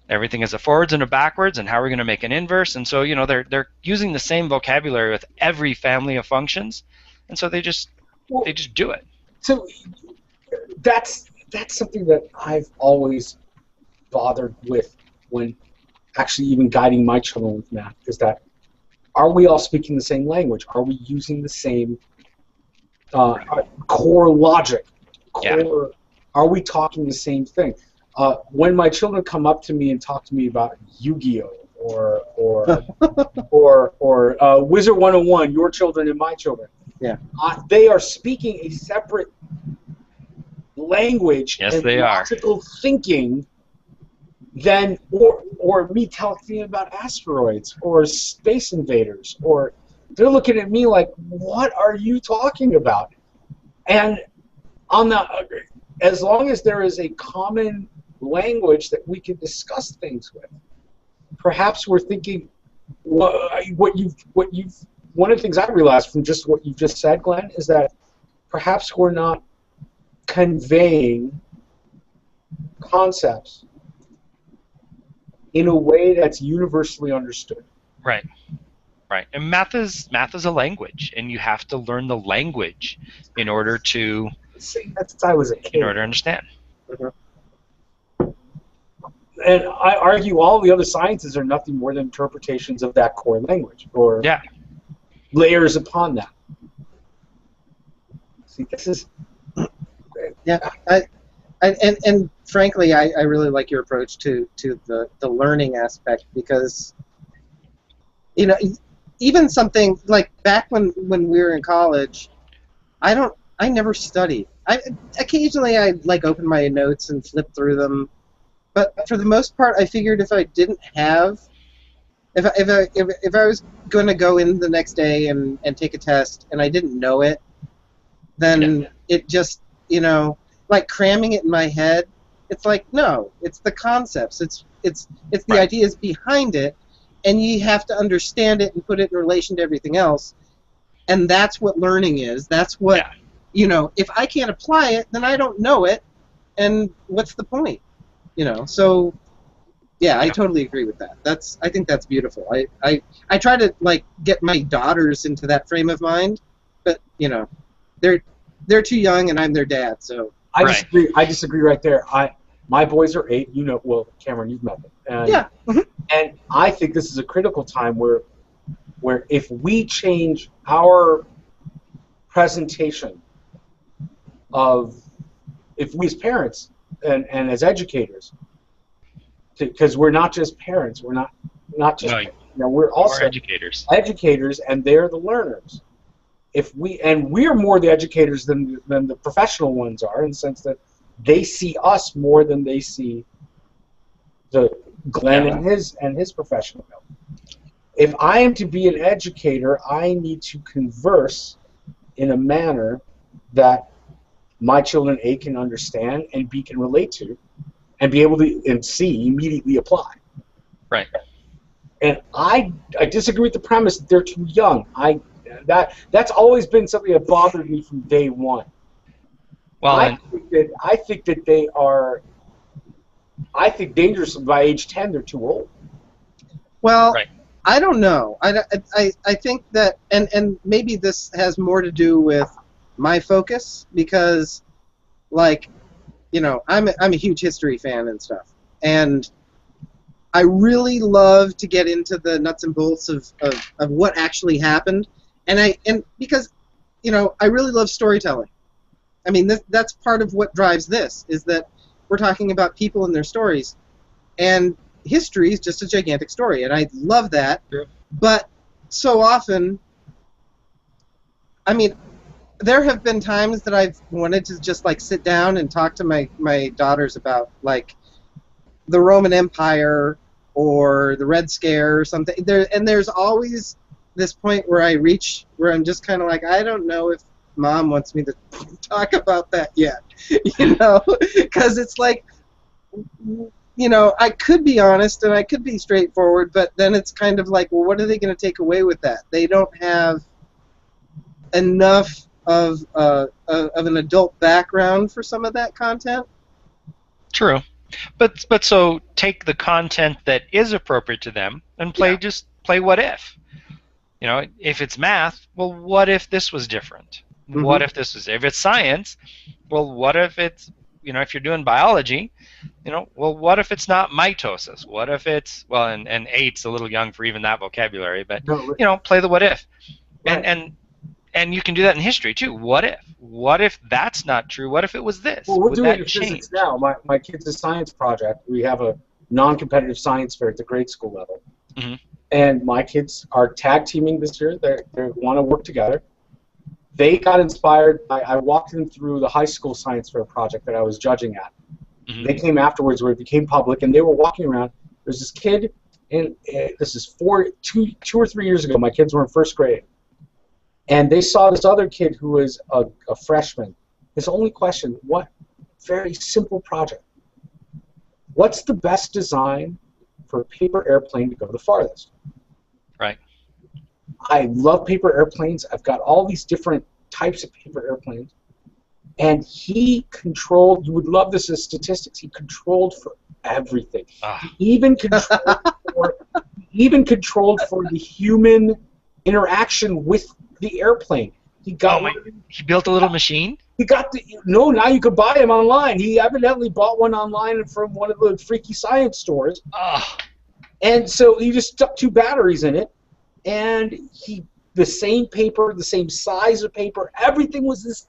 Everything is a forwards and a backwards, and how are we going to make an inverse? And so they're using the same vocabulary with every family of functions, and so they just do it.
So that's something that I've always bothered with when actually even guiding my children with math, is that are we all speaking the same language? Are we using the same core logic? Are we talking the same thing? When my children come up to me and talk to me about Yu-Gi-Oh! or Wizard 101, your children and my children, they are speaking a separate language and logical thinking than or me talking about asteroids or space invaders, or they're looking at me like, what are you talking about? And as long as there is a common language that we can discuss things with, perhaps we're thinking one of the things I realized from just what you've just said, Glenn, is that perhaps we're not conveying concepts in a way that's universally understood.
Right. And math is a language, and you have to learn the language in order to
Since I was a kid.
In order to understand.
And I argue all the other sciences are nothing more than interpretations of that core language, or layers upon that. See, this is...
And frankly, I really like your approach to the learning aspect, because even something like back when we were in college, I never studied. Occasionally I'd like open my notes and flip through them, but for the most part I figured if I didn't have, if I was going to go in the next day and take a test and I didn't know it, then it just like cramming it in my head. It's like, no, it's the concepts. It's the ideas behind it, and you have to understand it and put it in relation to everything else. And that's what learning is. That's what if I can't apply it, then I don't know it, and what's the point? So I totally agree with that. I think that's beautiful. I try to like get my daughters into that frame of mind, but they're too young and I'm their dad, so
I disagree right there. My boys are 8. Well, Cameron, you've met them. And, and I think this is a critical time where if we change our presentation if we as parents and as educators, because we're not just parents, we're not just we're also educators, and they're the learners. We're more the educators than the professional ones are, in the sense that they see us more than they see the Glenn and his professional help. If I am to be an educator, I need to converse in a manner that my children can understand and B can relate to, and be able to and C immediately apply.
Right.
And I disagree with the premise that they're too young. That's always been something that bothered me from day one. Well, I think that they are. I think dangerous by age 10. They're too old.
Well, I don't know. I think that, and maybe this has more to do with my focus, because, like, I'm a huge history fan and stuff, and I really love to get into the nuts and bolts of what actually happened. And because, I really love storytelling. I mean, that's part of what drives this, is that we're talking about people and their stories. And history is just a gigantic story, and I love that.
Sure.
But so often, I mean, there have been times that I've wanted to just like sit down and talk to my daughters about like the Roman Empire or the Red Scare or something. There's always this point where I reach where I'm just kind of like, I don't know if Mom wants me to talk about that yet, because it's like, I could be honest and I could be straightforward, but then it's kind of like, well, what are they going to take away with that? They don't have enough of an adult background for some of that content.
True. But so take the content that is appropriate to them and just play what if. If it's math, well, what if this was different? Mm-hmm. What if this was, if it's science, well, what if it's, if you're doing biology, well, what if it's not mitosis? What if it's, well, and 8's a little young for even that vocabulary, but, play the what if. Right. And you can do that in history too. What if? What if that's not true? What if it was this?
Well, we're doing it in physics now. My kids' science project, we have a non-competitive science fair at the grade school level. Mm-hmm. And my kids are tag teaming this year. They want to work together. They got inspired. I walked them through the high school science fair project that I was judging at. Mm-hmm. They came afterwards where it became public, and they were walking around. There's this kid, and this is 2 or 3 years ago. My kids were in first grade. And they saw this other kid who was a freshman. His only question, very simple project. What's the best design for a paper airplane to go the farthest?
Right.
I love paper airplanes. I've got all these different types of paper airplanes. And he controlled, you would love this as statistics, he controlled for everything. He even controlled for the human interaction with the airplane. He
built a little machine?
He got now you could buy them online. He evidently bought one online from one of the freaky science stores. And so he just stuck 2 batteries in it, and the same paper, the same size of paper, everything was this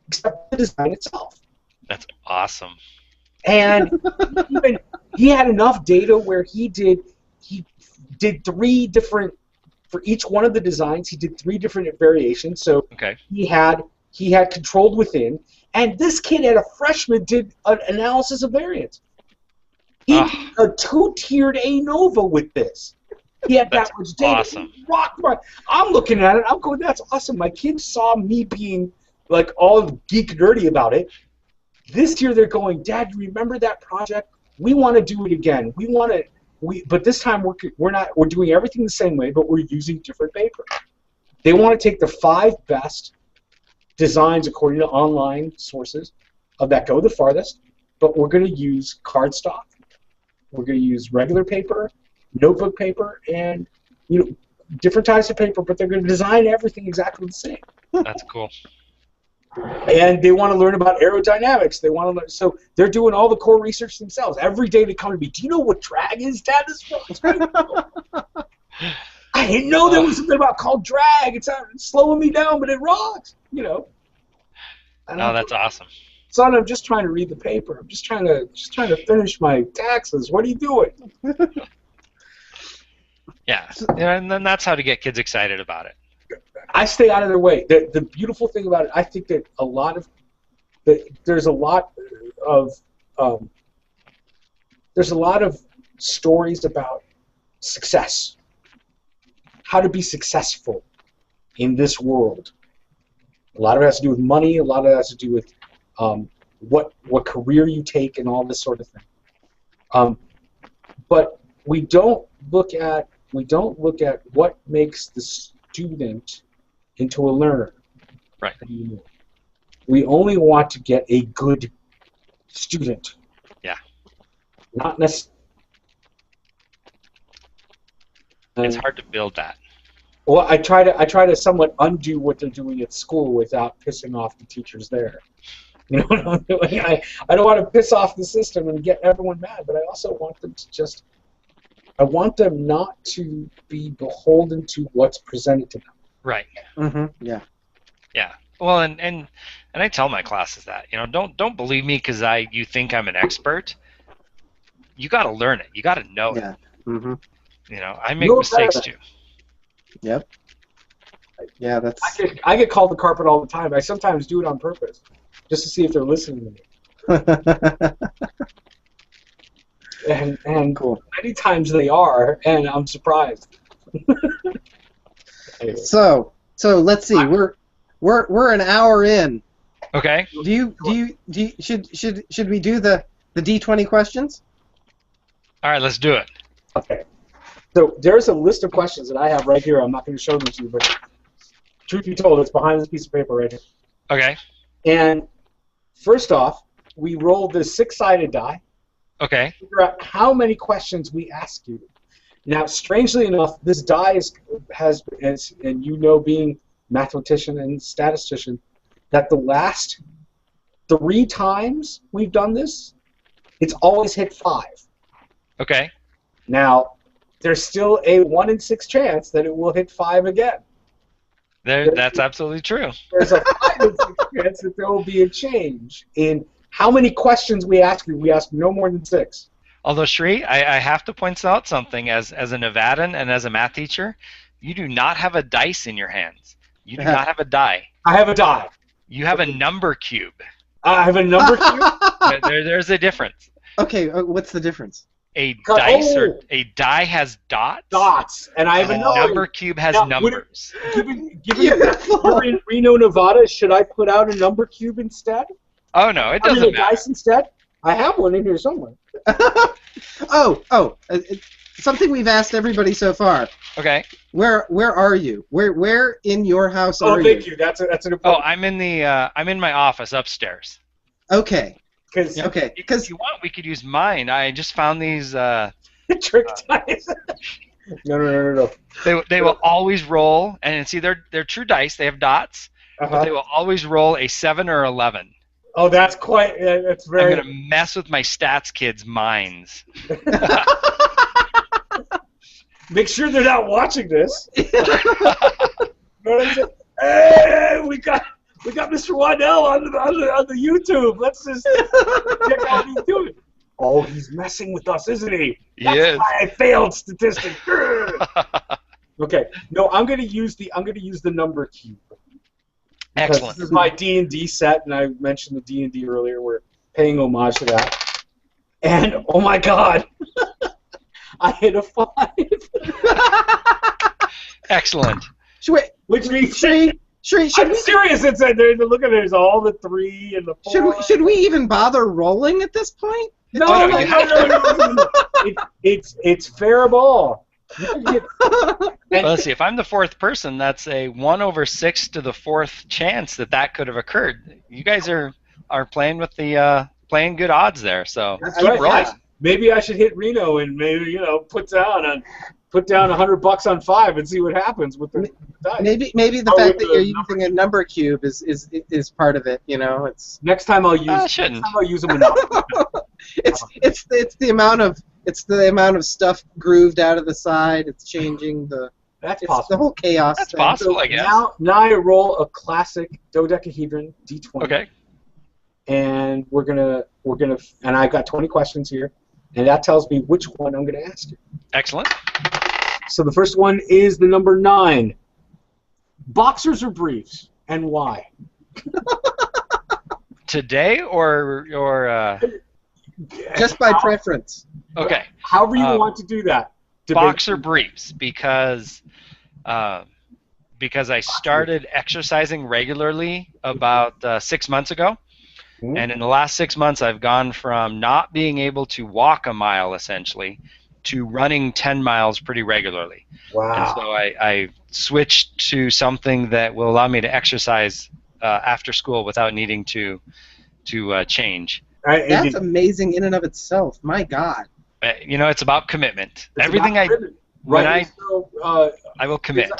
except the design itself.
That's awesome.
And he had enough data where he did 3 different. For each one of the designs, he did 3 different variations. So he had controlled within, and this kid, at a freshman, did an analysis of variance. He did a 2-tiered ANOVA with this. He had that much data.
Awesome.
I'm looking at it. I'm going, that's awesome. My kids saw me being like all geek nerdy about it. This year they're going, Dad, you remember that project? We want to do it again. But this time we're doing everything the same way, but we're using different paper. They want to take the 5 best designs according to online sources that go the farthest, but we're going to use cardstock. We're going to use regular paper, notebook paper, and different types of paper, but they're going to design everything exactly the same.
That's cool.
And they want to learn about aerodynamics. They want to learn, so they're doing all the core research themselves. Every day they come to me, do you know what drag is, Dad? I didn't know there was something called drag. It's slowing me down, but it rocks.
That's awesome.
Son, I'm just trying to read the paper. I'm just trying to finish my taxes. What are you doing?
Yeah, and then that's how to get kids excited about it.
I stay out of their way. The beautiful thing about it, I think that there's a lot of stories about success, how to be successful in this world. A lot of it has to do with money. A lot of it has to do with what career you take and all this sort of thing. But we don't look at what makes the student into a learner.
Right.
We only want to get a good student.
Yeah.
Not necessarily.
It's hard to build that.
Well, I try to somewhat undo what they're doing at school without pissing off the teachers there. You know what I'm doing? I don't want to piss off the system and get everyone mad, but I also want them to I want them not to be beholden to what's presented to them.
Right.
Mm-hmm. Yeah.
Yeah. Well, and I tell my classes that, don't believe me because you think I'm an expert. You got to learn it. You got to know it.
Mm-hmm.
I make mistakes too.
Yep. Yeah, that's.
I get called the carpet all the time. I sometimes do it on purpose, just to see if they're listening to me. And
Cool.
many times they are, and I'm surprised. Anyway.
So let's see. We're an hour in.
Okay.
Should we do the D20 questions?
All right, let's do it.
Okay. So there's a list of questions that I have right here. I'm not going to show them to you, but truth be told, it's behind this piece of paper right here.
Okay.
And first off, we roll this 6-sided die.
Okay.
Figure out how many questions we ask you. Now, strangely enough, this die has, and you know, being mathematician and statistician, that the last 3 times we've done this, it's always hit 5.
Okay.
Now, there's still a 1 in 6 chance that it will hit 5 again.
That's absolutely true.
There's a 5 in 6 chance that there will be a change in how many questions we ask you. We ask no more than 6.
Although, Shri, I have to point out something. As a Nevadan and as a math teacher, you do not have a dice in your hands. You do not have a die.
I have a die.
You have a number cube.
I have a number cube.
There's a difference.
Okay, what's the difference?
A dice or a die has dots.
Dots, and I have a
number cube has numbers.
Given we're in Reno, Nevada, should I put out a number cube instead?
Oh no, it doesn't
matter. Dice instead? I have one in here somewhere.
Something we've asked everybody so far.
Okay.
Where are you? Where in your house are you?
Oh, thank you. That's an important.
Oh, I'm in my office upstairs.
Okay.
Because if you want, we could use mine. I just found these
trick dice. No.
They will always roll, and see they're true dice. They have dots, but they will always roll a 7 or 11.
Oh, that's quite. That's very.
I'm gonna mess with my stats kids' minds.
Make sure they're not watching this. Hey, we got Mr. Waddell on the YouTube. Let's just check out what he's doing. Oh, he's messing with us, isn't he? That's why I failed statistics. Okay. No, I'm gonna use the number cube.
Excellent.
This is my D&D set, and I mentioned the D&D earlier. We're paying homage to that. And oh my God, I hit a 5.
Excellent.
Which means
Should
I'm
we,
serious. It's look at there's all the 3 and the 4.
should we even bother rolling at this point?
No. It's fair ball.
Well, let's see. If I'm the 4th person, that's a 1/6 to the 4th chance that could have occurred. You guys are playing with the playing good odds there. So keep rolling.
Yeah. Maybe I should hit Reno and maybe put down $100 on 5 and see what happens with the dice.
Maybe the fact that you're using a number cube is part of it. It's
next time I'll use a monopoly.
It's the amount of stuff grooved out of the side. It's changing
That's
it's
possible.
the whole chaos.
That's
thing.
possible, I guess.
Now I roll a classic dodecahedron D20.
Okay.
And and I've got 20 questions here, and that tells me which one I'm gonna ask you.
Excellent.
So the first one is the number 9. Boxers or briefs, and why?
Today or
Just by preference.
okay.
However you want to do that.
Boxer briefs because I started exercising regularly about 6 months ago.
Mm-hmm.
And in the last 6 months, I've gone from not being able to walk a mile, essentially, to running 10 miles pretty regularly.
Wow.
And so I switched to something that will allow me to exercise after school without needing to change.
That's amazing in and of itself. My God.
It's about commitment.
It's
Everything
about commitment.
I will commit.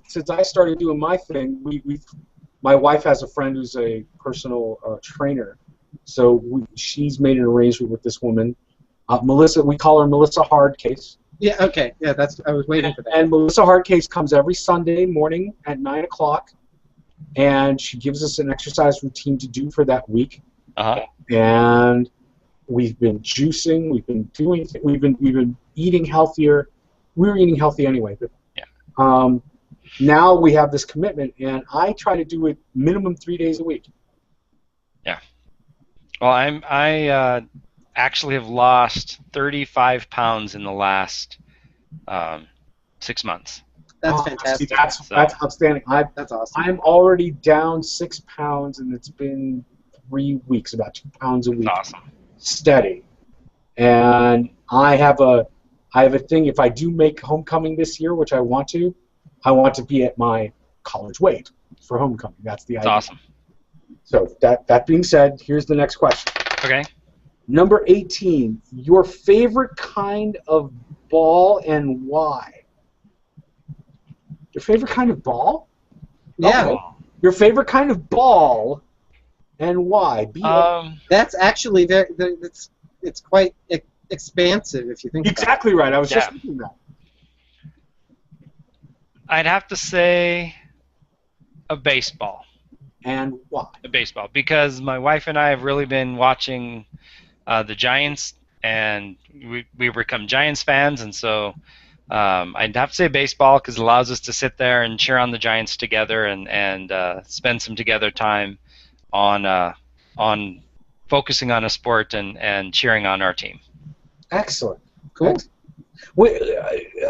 Since I started doing my thing, my wife has a friend who's a personal trainer, so she's made an arrangement with this woman, Melissa. We call her Melissa Hardcase.
Yeah. Okay. Yeah. I was waiting for that.
And Melissa Hardcase comes every Sunday morning at 9 o'clock, and she gives us an exercise routine to do for that week. And we've been juicing. We've been eating healthier. We were eating healthy anyway, but now we have this commitment, and I try to do it minimum 3 days a week.
Yeah. Well, I actually have lost 35 pounds in the last 6 months.
That's
See,
fantastic.
that's outstanding.
That's awesome.
I'm already down 6 pounds, and it's been 3 weeks, about 2 pounds a week.
That's awesome.
Steady. And I have a thing. If I do make homecoming this year, which I want to be at my college weight for homecoming. That's the idea.
That's awesome.
So that being said, here's the next question.
Okay.
Number 18. Your favorite kind of ball and why? Your favorite kind of ball?
Yeah.
Okay. Your favorite kind of ball and why?
That's actually it's quite expansive if you think
exactly right. I was just
Yeah.
thinking that.
I'd have to say a baseball.
And why?
A baseball, because my wife and I have really been watching the Giants, and we become Giants fans, and so I'd have to say baseball because it allows us to sit there and cheer on the Giants together and spend some together time on focusing on a sport and cheering on our team.
Excellent.
Cool.
Excellent.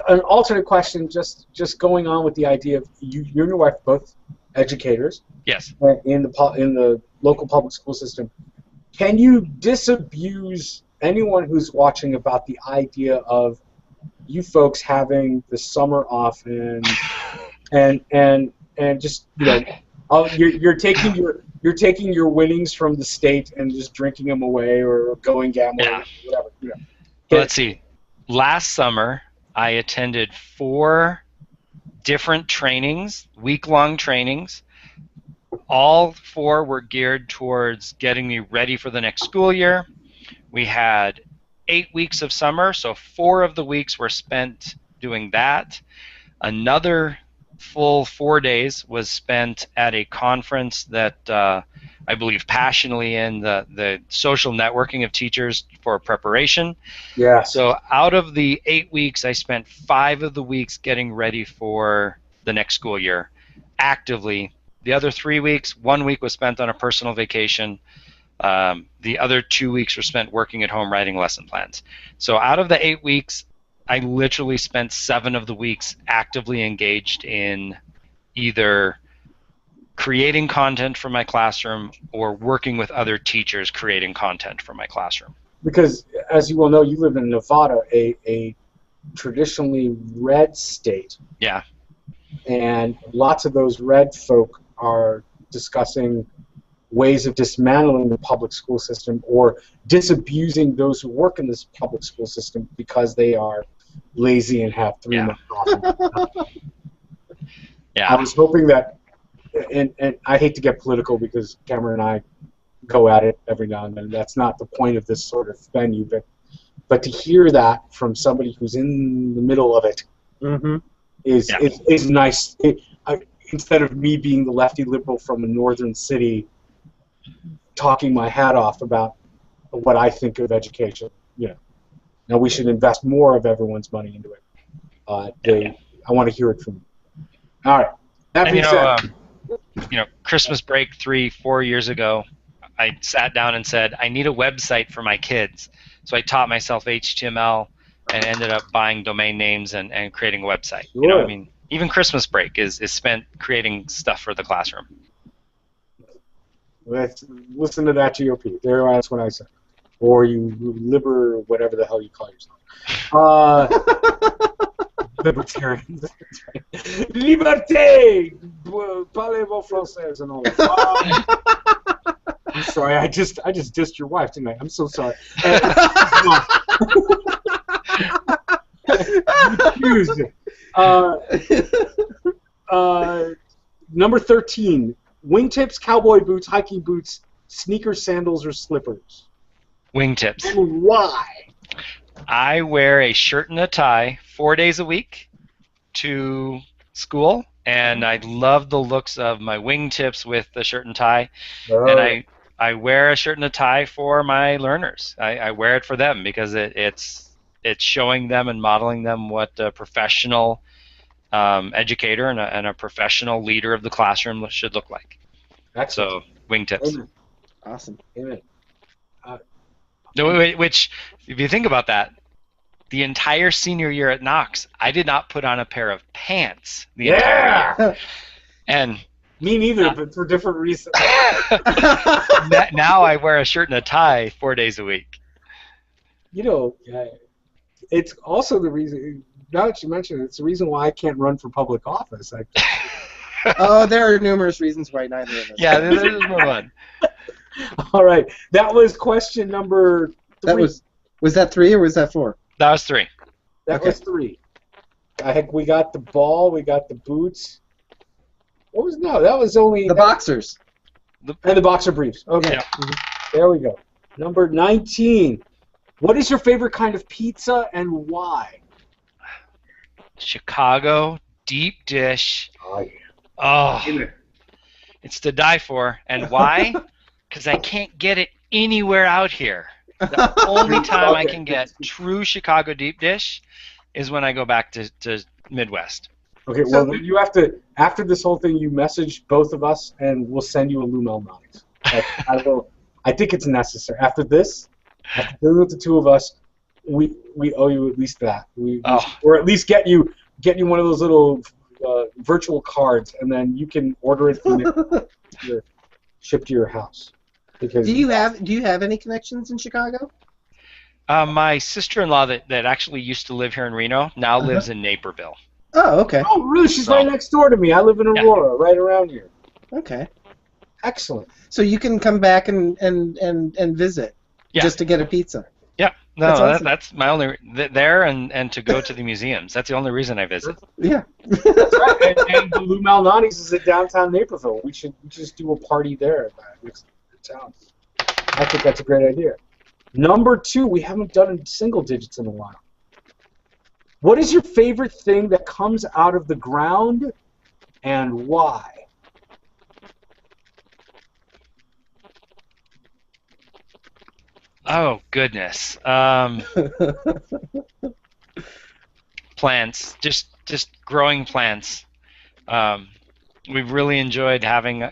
An alternate question, just going on with the idea of you and your wife both educators.
Yes.
In the local public school system. Can you disabuse anyone who's watching about the idea of you folks having the summer off and just you're taking your winnings from the state and just drinking them away or going gambling or whatever.
Well, let's see. Last summer, I attended 4 different trainings, week-long trainings. All 4 were geared towards getting me ready for the next school year. We had 8 weeks of summer, so 4 of the weeks were spent doing that. Another full 4 days was spent at a conference that I believe passionately in the social networking of teachers for preparation.
Yeah.
So out of the 8 weeks, I spent 5 of the weeks getting ready for the next school year actively. The other 3 weeks, 1 week was spent on a personal vacation. The other 2 weeks were spent working at home writing lesson plans. So out of the 8 weeks, I literally spent 7 of the weeks actively engaged in either creating content for my classroom or working with other teachers creating content for my classroom.
Because, as you well know, you live in Nevada, a traditionally red state.
Yeah.
And lots of those red folk are discussing ways of dismantling the public school system or disabusing those who work in this public school system because they are lazy and have 3 months off.
Yeah.
I was hoping that, and I hate to get political because Cameron and I go at it every now and then. That's not the point of this sort of venue, but to hear that from somebody who's in the middle of it is nice. Instead of me being the lefty liberal from a northern city talking my hat off about what I think of education, now we should invest more of everyone's money into it. I want to hear it from you. All right. That being said,
Christmas break 3-4 years ago, I sat down and said, I need a website for my kids. So I taught myself HTML and ended up buying domain names and creating a website.
Sure.
Even Christmas break is spent creating stuff for the classroom.
Let's listen to that GOP. That's what I said. Or you liber, whatever the hell you call yourself. Libertarians. Liberté! Parlez-vous français and all that. I'm sorry, I just dissed your wife, didn't I? I'm so sorry. Number 13. Wingtips, cowboy boots, hiking boots, sneakers, sandals, or slippers?
Wingtips.
And why?
I wear a shirt and a tie 4 days a week to school, and I love the looks of my wingtips with the shirt and tie.
Oh.
And I wear a shirt and a tie for my learners. I wear it for them because it's showing them and modeling them what a professional educator and a professional leader of the classroom should look like.
Excellent.
So, wingtips.
Amen.
Awesome.
Amen.
Which, if you think about that, the entire senior year at Knox, I did not put on a pair of pants the entire year. And
me neither, but for different reasons.
Now I wear a shirt and a tie 4 days a week.
You know, it's also the reason, now that you mention it, it's the reason why I can't run for public office.
Oh, there are numerous reasons why neither of us.
Yeah, there's more one.
All right. That was question number 3.
Was that 3 or was that 4?
That was 3.
That was 3. We got the ball, we got the boots. That was only...
The boxers.
And the boxer briefs. Okay.
Yeah.
There we go. Number 19. What is your favorite kind of pizza and why?
Chicago deep dish.
Oh, yeah.
Oh, it's to die for. And why? Because I can't get it anywhere out here. The only time I can get true Chicago deep dish is when I go back to Midwest.
Okay, well, you have to, after this whole thing, you message both of us, and we'll send you a Lou Malnati's. I think it's necessary. After this, after dealing with the 2 of us, we owe you at least that. Or at least get you one of those little virtual cards, and then you can order it and shipped to your house. Because
do you have any connections in Chicago?
My sister-in-law that actually used to live here in Reno now lives in Naperville.
Oh, okay.
Oh, really? She's right next door to me. I live in Aurora, right around here.
Okay.
Excellent.
So you can come back and visit just to get a pizza.
Yeah. No,
that's awesome.
That's my only there and to go to the museums. That's the only reason I visit.
Yeah.
That's right. And the Lou Malnati's is in downtown Naperville. We should just do a party there next to town. I think that's a great idea. Number 2, we haven't done single digits in a while. What is your favorite thing that comes out of the ground and why?
Oh, goodness. Plants. Just growing plants. We've really enjoyed having,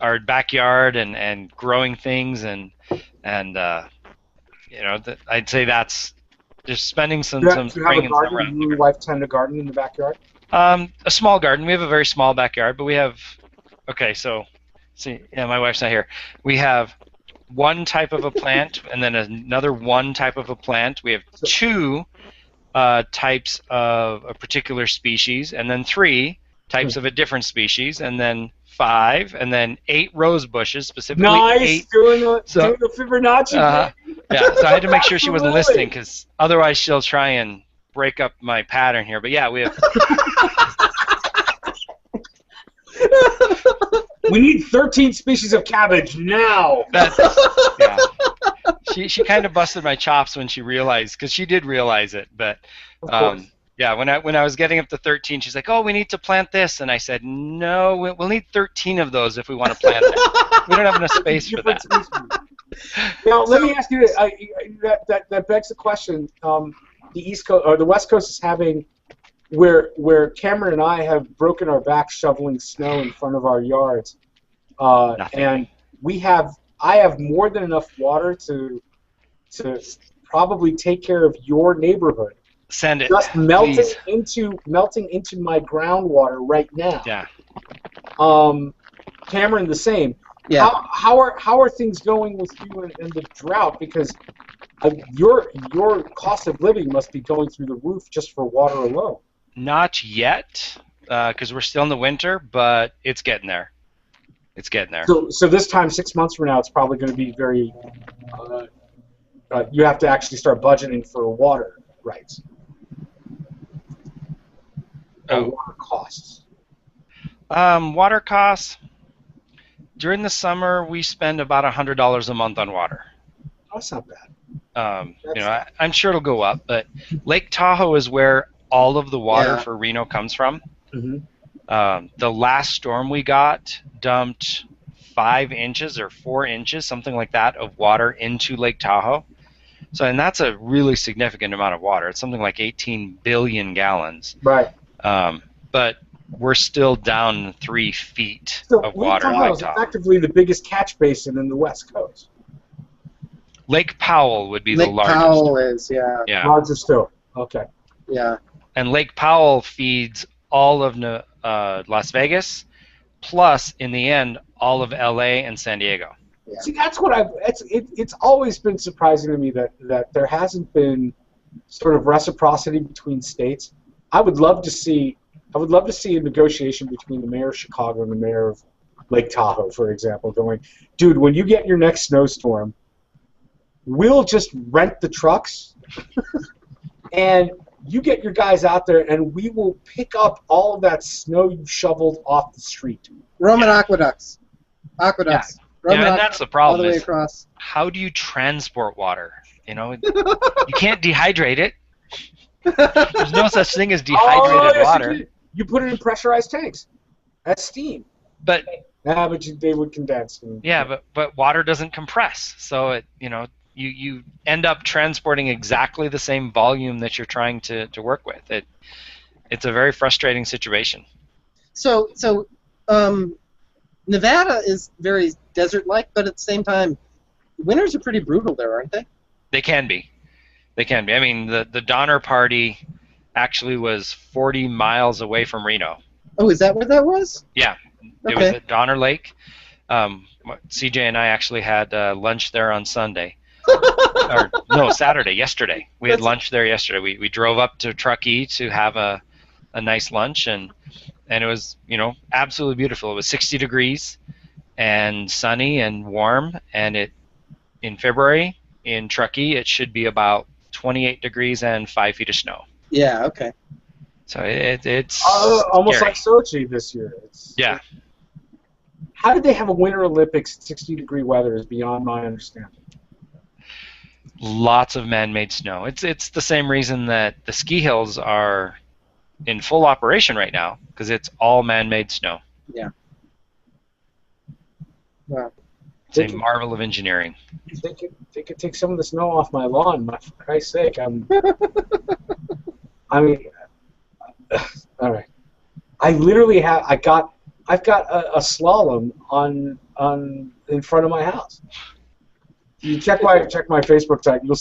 our backyard and growing things and I'd say that's just spending some
spring and summer around. You and your wife tend to garden in the backyard?
A small garden. We have a very small backyard, but we have. Okay, so see, my wife's not here. We have one type of a plant, and then another one type of a plant. We have 2 types of a particular species, and then 3 types of a different species, and then 5, and then 8 rose bushes, specifically 8.
Doing the Fibonacci.
Yeah, so I had to make sure she wasn't listening, because otherwise she'll try and break up my pattern here. But yeah, we have.
We need 13 species of cabbage now.
Yeah. She kind of busted my chops when she realized, because she did realize it, but. Yeah, when I was getting up to 13, she's like, "Oh, we need to plant this," and I said, "No, we'll need 13 of those if we want to plant it. We don't have enough space for that."
Now, let me ask you that begs the question. The East Coast or the West Coast is having where Cameron and I have broken our backs shoveling snow in front of our yards, and I have more than enough water to probably take care of your neighborhood.
Send it.
Just melting into my groundwater right now.
Yeah.
Cameron, the same.
Yeah.
How are things going with you in the drought? Because your cost of living must be going through the roof just for water alone.
Not yet, because we're still in the winter, but it's getting there. It's getting there.
So this time, 6 months from now, it's probably going to be very. You have to actually start budgeting for water rights. Water costs.
Water costs. During the summer, we spend about $100 a month on water.
That's not bad.
I'm sure it'll go up, but Lake Tahoe is where all of the water for Reno comes from.
Mm-hmm.
The last storm we got dumped 5 inches or 4 inches, something like that, of water into Lake Tahoe. And that's a really significant amount of water. It's something like 18 billion gallons.
Right.
But we're still down 3 feet
So
of
Lake
water.
Tahoe is effectively the biggest catch basin in the West Coast.
Lake Powell would be the
Lake
largest.
Powell is, yeah.
Yeah.
Larger still. Okay.
Yeah.
And Lake Powell feeds all of Las Vegas, plus, in the end, all of LA and San Diego.
Yeah.
See, that's what it's always been surprising to me that there hasn't been sort of reciprocity between states. I would love to see a negotiation between the mayor of Chicago and the mayor of Lake Tahoe, for example, going, dude, when you get your next snowstorm, we'll just rent the trucks and you get your guys out there and we will pick up all of that snow you shoveled off the street.
Roman aqueducts. Aqueducts. Roman
and that's the problem.
All the way
is
across.
How do you transport water? You know, you can't dehydrate it. There's no such thing as dehydrated water.
You put it in pressurized tanks. That's steam.
But
they would condense.
But water doesn't compress, so you end up transporting exactly the same volume that you're trying to work with. It's a very frustrating situation.
So Nevada is very desert-like, but at the same time, winters are pretty brutal there, aren't they?
They can be. I mean, the Donner Party actually was 40 miles away from Reno.
Oh, is that where that was?
Yeah.
Okay.
It was at Donner Lake. CJ and I actually had lunch there on Sunday. Or no, Saturday, yesterday. We had lunch there yesterday. We drove up to Truckee to have a nice lunch, and it was, absolutely beautiful. It was 60 degrees and sunny and warm, and in February in Truckee it should be about 28 degrees and 5 feet of snow.
Yeah, okay.
So it's
almost
scary.
like Sochi this year.
Yeah.
How did they have a Winter Olympics 60-degree weather is beyond my understanding.
Lots of man-made snow. It's the same reason that the ski hills are in full operation right now, because it's all man-made snow.
Yeah. Wow.
It's a marvel of engineering.
They could take some of the snow off my lawn. For Christ's sake, I mean, all right. I literally I've got a slalom on in front of my house. You check my Facebook site. You'll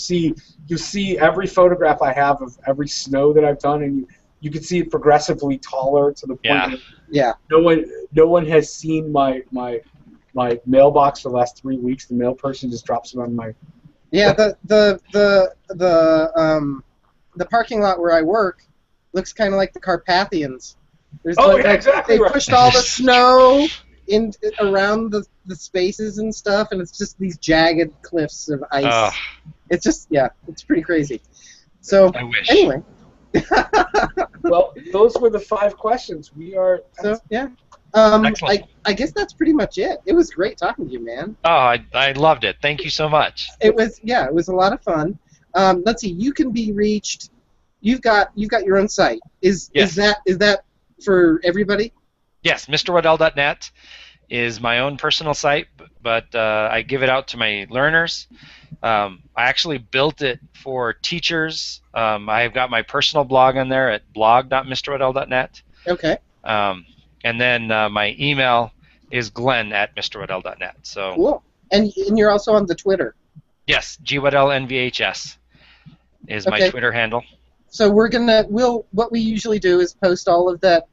see every photograph I have of every snow that I've done, and you can see it progressively taller to the point that no one has seen my mailbox for the last 3 weeks. The mail person just drops it on my.
Yeah, the parking lot where I work looks kind of like the Carpathians. There's
exactly.
They pushed all the snow around the spaces and stuff, and it's just these jagged cliffs of ice. It's just, it's pretty crazy. So
I wish.
Anyway.
Well, those were the 5 questions.
So yeah. I guess that's pretty much it. It was great talking to you, man.
Oh, I loved it. Thank you so much.
It was a lot of fun. Let's see. You can be reached. You've got your own site. Is that for everybody?
Yes, MrWaddell.net is my own personal site, but I give it out to my learners. I actually built it for teachers. I've got my personal blog on there at blog.mrwaddell.net.
Okay.
And then my email is glenn@mrwaddell.net. So
cool. And you're also on the Twitter.
Yes, GWaddellNVHS is my Twitter handle.
So what we usually do is post all of that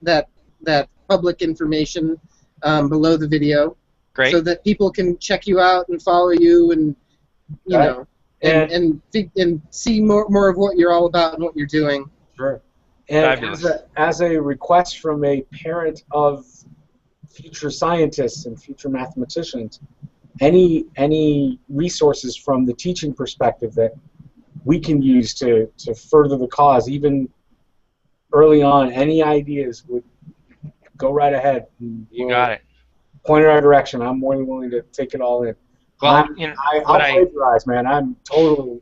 public information below the video.
Great.
So that people can check you out and follow you and and see more of what you're all about and what you're doing.
Sure. And as a request from a parent of future scientists and future mathematicians, any resources from the teaching perspective that we can use to further the cause, even early on, any ideas would go right ahead.
You got it.
Point in our direction. I'm more than willing to take it all in.
Well,
I'll plagiarize, man. I'm totally.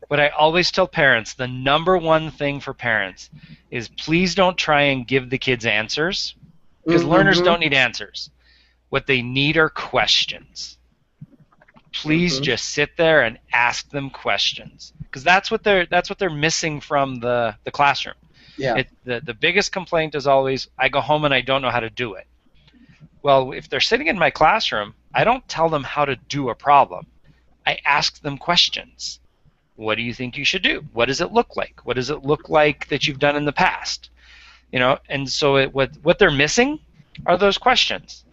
What I always tell parents, the number one thing for parents is please don't try and give the kids answers, because learners don't need answers. What they need are questions. Please just sit there and ask them questions, because that's what they're missing from the classroom.
Yeah.
The biggest complaint is always, I go home and I don't know how to do it. Well, if they're sitting in my classroom, I don't tell them how to do a problem. I ask them questions. What do you think you should do? What does it look like? What does it look like that you've done in the past? And so what they're missing are those questions.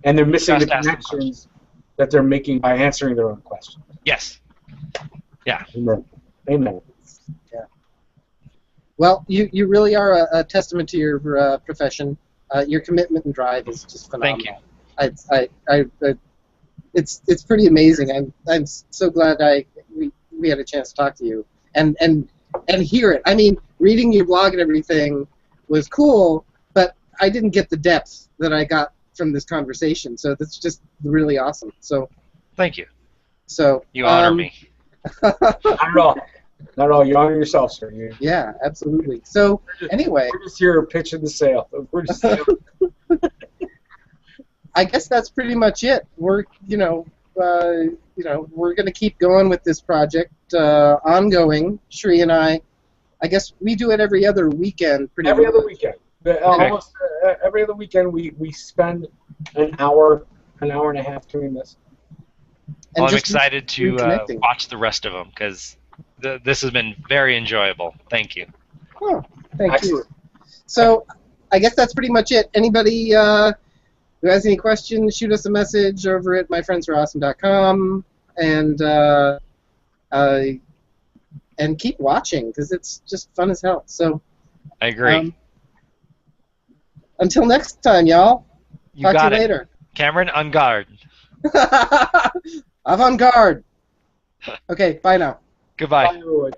And they're missing the
Just ask them
connections that they're making by answering their own questions.
Yes. Yeah.
Amen. Amen.
Yeah. Well, you really are a testament to your profession. Your commitment and drive is just phenomenal.
Thank
you. It's pretty amazing. I'm so glad we had a chance to talk to you and hear it. I mean, reading your blog and everything was cool, but I didn't get the depth that I got from this conversation. So that's just really awesome. So
thank you.
So
you honor me.
Not at all. Not at all. You honor yourself, sir.
Yeah, absolutely. So anyway,
we're just here pitching the sale. We're just.
I guess that's pretty much it. We're we're going to keep going with this project, ongoing. Shri and I guess we do it every other weekend.
Every other weekend. Almost every other weekend we spend an hour and a half doing this.
And
I'm excited to
reconnecting.
watch the rest of them because this has been very enjoyable. Thank you.
Oh, thank you. So I guess that's pretty much it. Anybody who has any questions, shoot us a message over at MyFriendsAreAwesome.com and keep watching because it's just fun as hell. So
I agree.
Until next time, y'all.
You
Talk to you
it.
later.
Cameron, on guard.
Avant-garde. Okay, bye now.
Goodbye.
Bye, everyone.